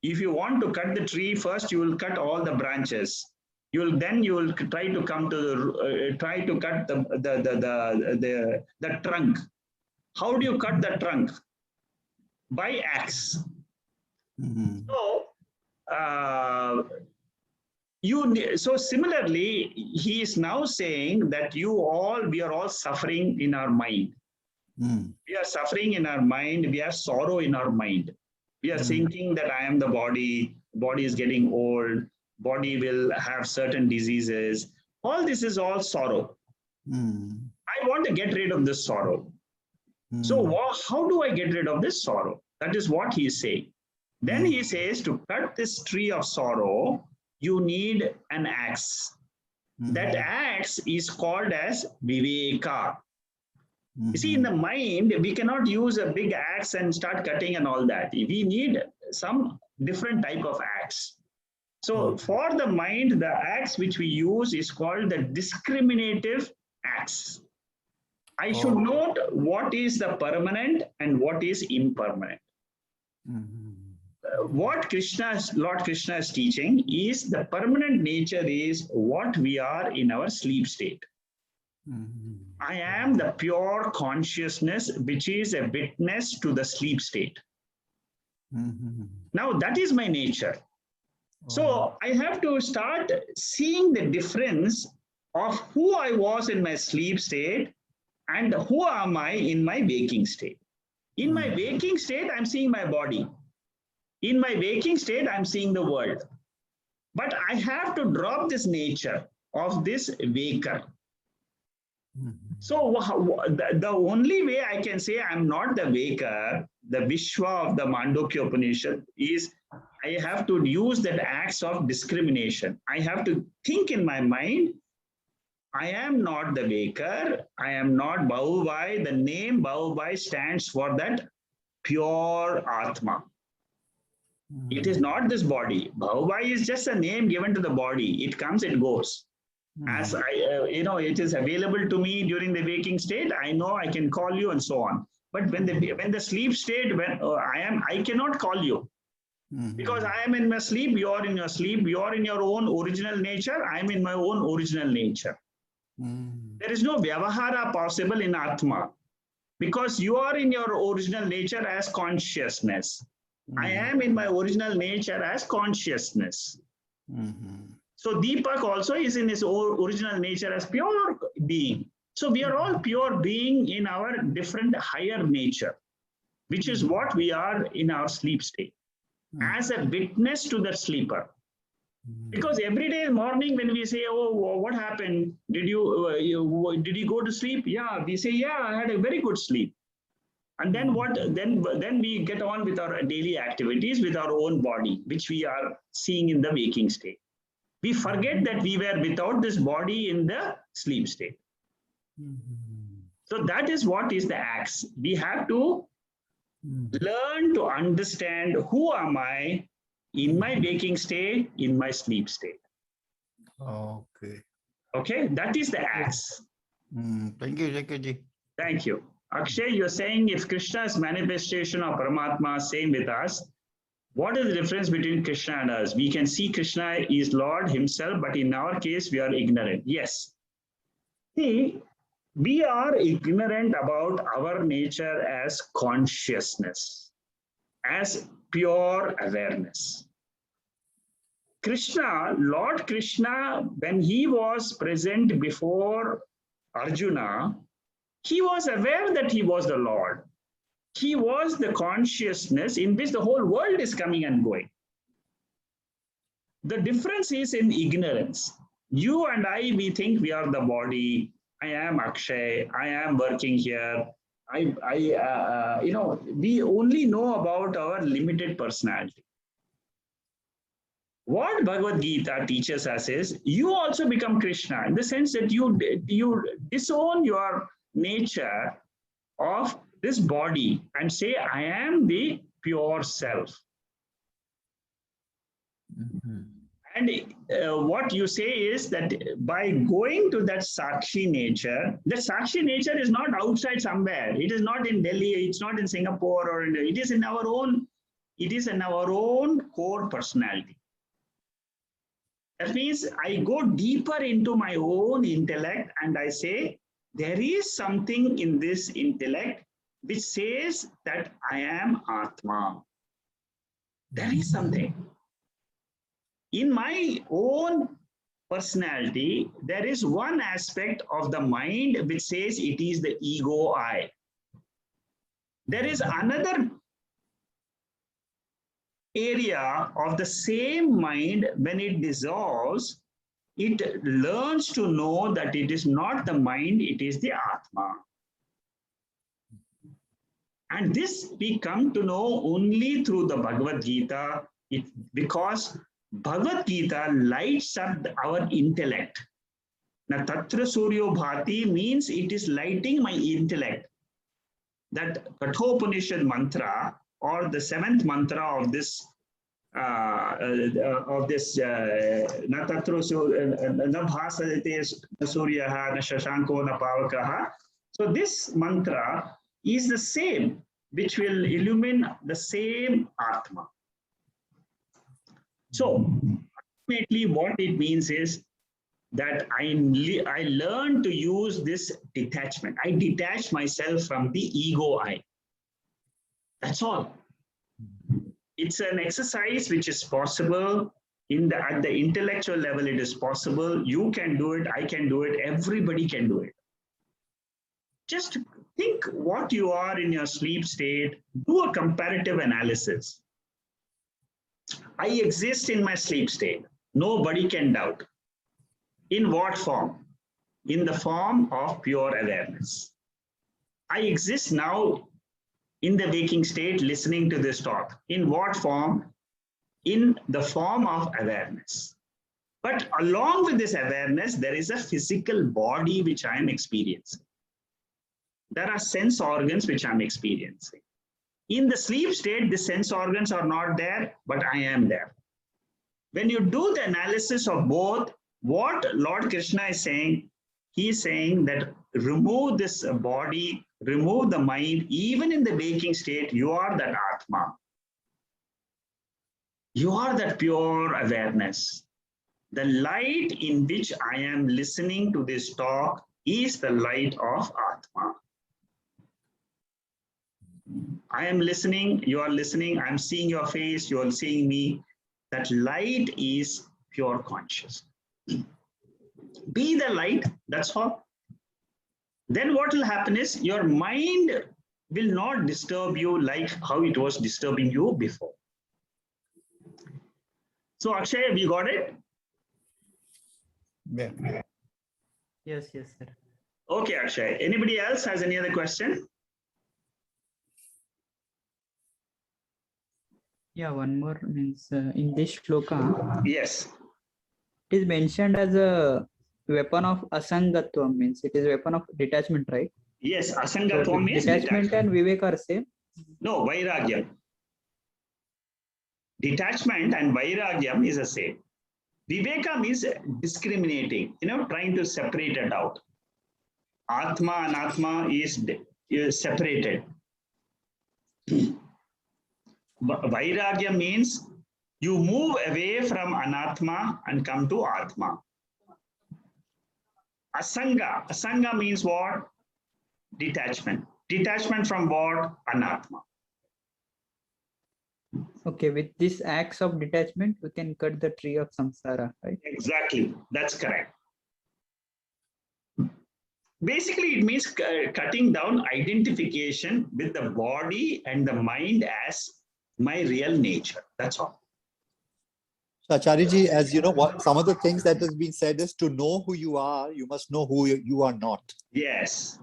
If you want to cut the tree, first you will cut all the branches. You will try to come to the try to cut the trunk. How do you cut the trunk? By axe. Mm-hmm. So similarly, he is now saying that we are all suffering in our mind. Mm. We are suffering in our mind. We have sorrow in our mind. We are thinking that I am the body is getting old, body will have certain diseases. All this is all sorrow. Mm. I want to get rid of this sorrow. Mm. So how do I get rid of this sorrow? That is what he is saying. Then he says, to cut this tree of sorrow, you need an axe. That axe is called as viveka. You see, in the mind, we cannot use a big axe and start cutting and all that. We need some different type of axe. So for the mind, the axe which we use is called the discriminative axe. I should note what is the permanent and what is impermanent. What Lord Krishna is teaching is the permanent nature is what we are in our sleep state. I am the pure consciousness which is a witness to the sleep state. Now that is my nature. So I have to start seeing the difference of who I was in my sleep state and who am I in my waking state. In my waking state, I'm seeing my body. In my waking state, I'm seeing the world. But I have to drop this nature of this waker. So the only way I can say I'm not the waker, the Vishwa of the Mandukya Upanishad, is I have to use that acts of discrimination. I have to think in my mind, I am not the waker, I am not Bahuvai. The name Bahuvai stands for that pure Atma. It is not this body. Bahuvai is just a name given to the body. It comes, it goes. As I, it is available to me during the waking state. I know I can call you and so on. But when the sleep state, when I cannot call you because I am in my sleep. You are in your sleep. You are in your own original nature. I am in my own original nature. There is no vyavahara possible in Atma because you are in your original nature as consciousness. I am in my original nature as consciousness. So Deepak also is in his original nature as pure being. So we are all pure being in our different higher nature, which is what we are in our sleep state, as a witness to the sleeper. Because every day morning when we say, oh, what happened? Did you go to sleep? Yeah, we say, yeah, I had a very good sleep. And then what? Then we get on with our daily activities with our own body, which we are seeing in the waking state. We forget that we were without this body in the sleep state. So that is what is the acts. We have to learn to understand who am I in my waking state, in my sleep state. Okay. Okay, that is the acts. Thank you, Ji. Thank you. Akshay, you're saying if Krishna's manifestation of Paramatma same with us, what is the difference between Krishna and us? We can see Krishna is Lord himself, but in our case, we are ignorant. Yes. See, we are ignorant about our nature as consciousness, as pure awareness. Krishna, Lord Krishna, when he was present before Arjuna, he was aware that he was the Lord. He was the consciousness in which the whole world is coming and going. The difference is in ignorance. You and I, we think we are the body. I am Akshay. I am working here. We only know about our limited personality. What Bhagavad Gita teaches us is you also become Krishna in the sense that you disown your nature of this body and say, I am the pure self. And what you say is that by going to that Sakshi nature, the Sakshi nature is not outside somewhere. It is not in Delhi, it's not in Singapore, or it is in our own core personality. That means I go deeper into my own intellect and I say, there is something in this intellect which says that I am Atma. There is something. In my own personality, there is one aspect of the mind which says it is the ego I. There is another area of the same mind, when it dissolves, it learns to know that it is not the mind, it is the Atma. And this we come to know only through the Bhagavad Gita, because Bhagavad Gita lights up our intellect. Now, Tatra Suryo Bhati means it is lighting my intellect. That Kathopanishad mantra, or the seventh mantra of this na tatro na bhasate suryaha na shashanko na pavakaha. So this mantra is the same, which will illumine the same Atma. So ultimately what it means is that I learn to use this detachment. I detach myself from the ego I. That's all. It's an exercise which is possible At the intellectual level, it is possible. You can do it. I can do it. Everybody can do it. Just think what you are in your sleep state. Do a comparative analysis. I exist in my sleep state. Nobody can doubt. In what form? In the form of pure awareness. I exist now in the waking state, listening to this talk. In what form? In the form of awareness. But along with this awareness, there is a physical body which I am experiencing. There are sense organs which I'm experiencing. In the sleep state, the sense organs are not there, but I am there. When you do the analysis of both, what Lord Krishna is saying, he is saying that remove this body, remove the mind, even in the waking state, you are that Atma. You are that pure awareness. The light in which I am listening to this talk is the light of Atma. I am listening, you are listening, I'm seeing your face, you are seeing me. That light is pure consciousness. Be the light, that's all. Then what will happen is your mind will not disturb you like how it was disturbing you before. So Akshay, have you got it? Yeah. Yes, sir. Okay, Akshay. Anybody else has any other question? Yeah, one more means in this shloka, Yes. it is mentioned as a weapon of asangatva, means it is a weapon of detachment, right? Yes, So asangatva means detachment and detachment. viveka are same. No, vairagya. Detachment and vairagya is the same. Viveka means discriminating, trying to separate it out. Atma and Anatma is separated. Vairagya means you move away from Anatma and come to Atma. Asanga means what? Detachment. Detachment from what? Anatma. Okay, with this acts of detachment, we can cut the tree of samsara, right? Exactly, that's correct. Basically, it means cutting down identification with the body and the mind as my real nature. That's all. So Acharyaji, as you know, what some of the things that has been said is to know who you are, you must know who you are not. Yes.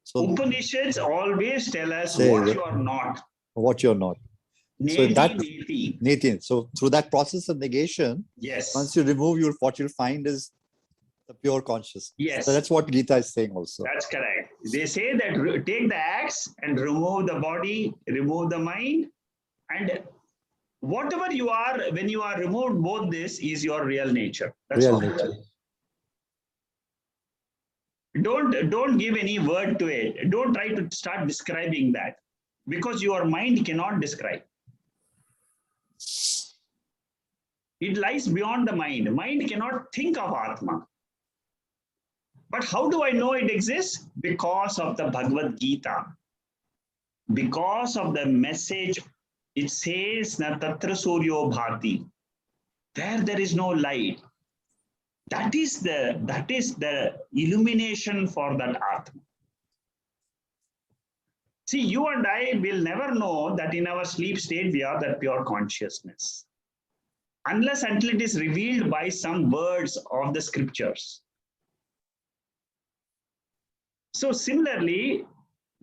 So Upanishads always tell us Say what that- you are not. what you're not. So Neti, that neti. Nathan, so through that process of negation, Yes. once you remove what you'll find is the pure consciousness. Yes. So that's what Gita is saying also. That's correct. They say that take the axe and remove the body, remove the mind, and whatever you are, when you are removed, both this is your real nature. That's Real all. nature. Don't give any word to it. Don't try to start describing that, because your mind cannot describe. It lies beyond the mind. Mind cannot think of Atma. But how do I know it exists? Because of the Bhagavad Gita. Because of the message, it says, Na tatra suryo bhati. There is no light. That is the illumination for that Atma. See, you and I will never know that in our sleep state we are that pure consciousness, unless until it is revealed by some words of the scriptures. So similarly,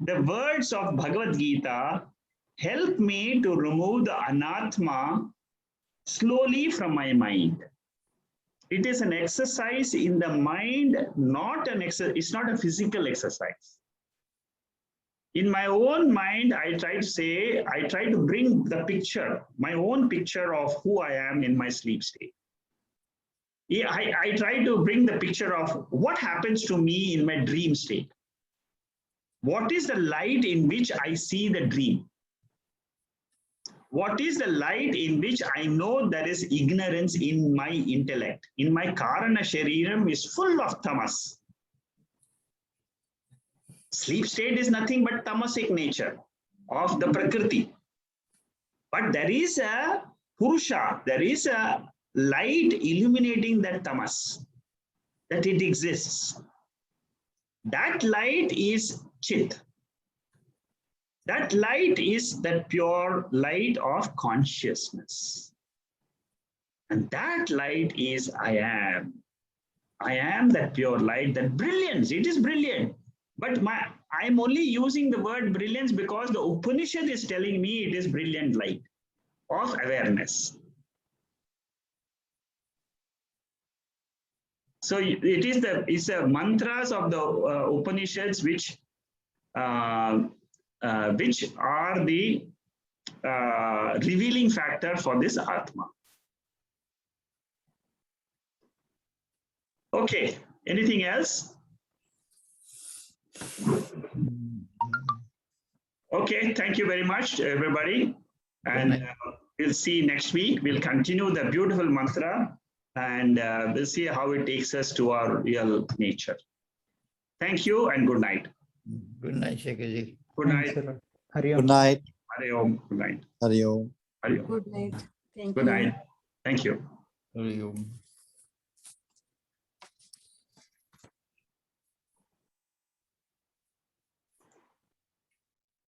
the words of Bhagavad Gita help me to remove the anatma slowly from my mind. It is an exercise in the mind, it's not a physical exercise. In my own mind, I try to bring the picture, my own picture of who I am in my sleep state. I try to bring the picture of what happens to me in my dream state. What is the light in which I see the dream? What is the light in which I know there is ignorance in my intellect? In my karana shariram is full of tamas. Sleep state is nothing but tamasic nature of the prakriti. But there is a purusha, there is a light illuminating that tamas, that it exists. That light is Chit. That light is that pure light of consciousness. And that light is I am. I am that pure light, that brilliance. It is brilliant. But I'm only using the word brilliance because the Upanishad is telling me it is brilliant light of awareness. So it's the mantras of the Upanishads which are the revealing factor for this Atma. Okay, anything else? Okay, thank you very much, everybody. And we'll see next week. We'll continue the beautiful mantra and we'll see how it takes us to our real nature. Thank you and good night. Good night, Shekhaji. Good night. Hari Om. Good night. Hari Om. Good night. Hari Om. Hari Om. Good night. Thank Good you. night. Thank you. Hari Om.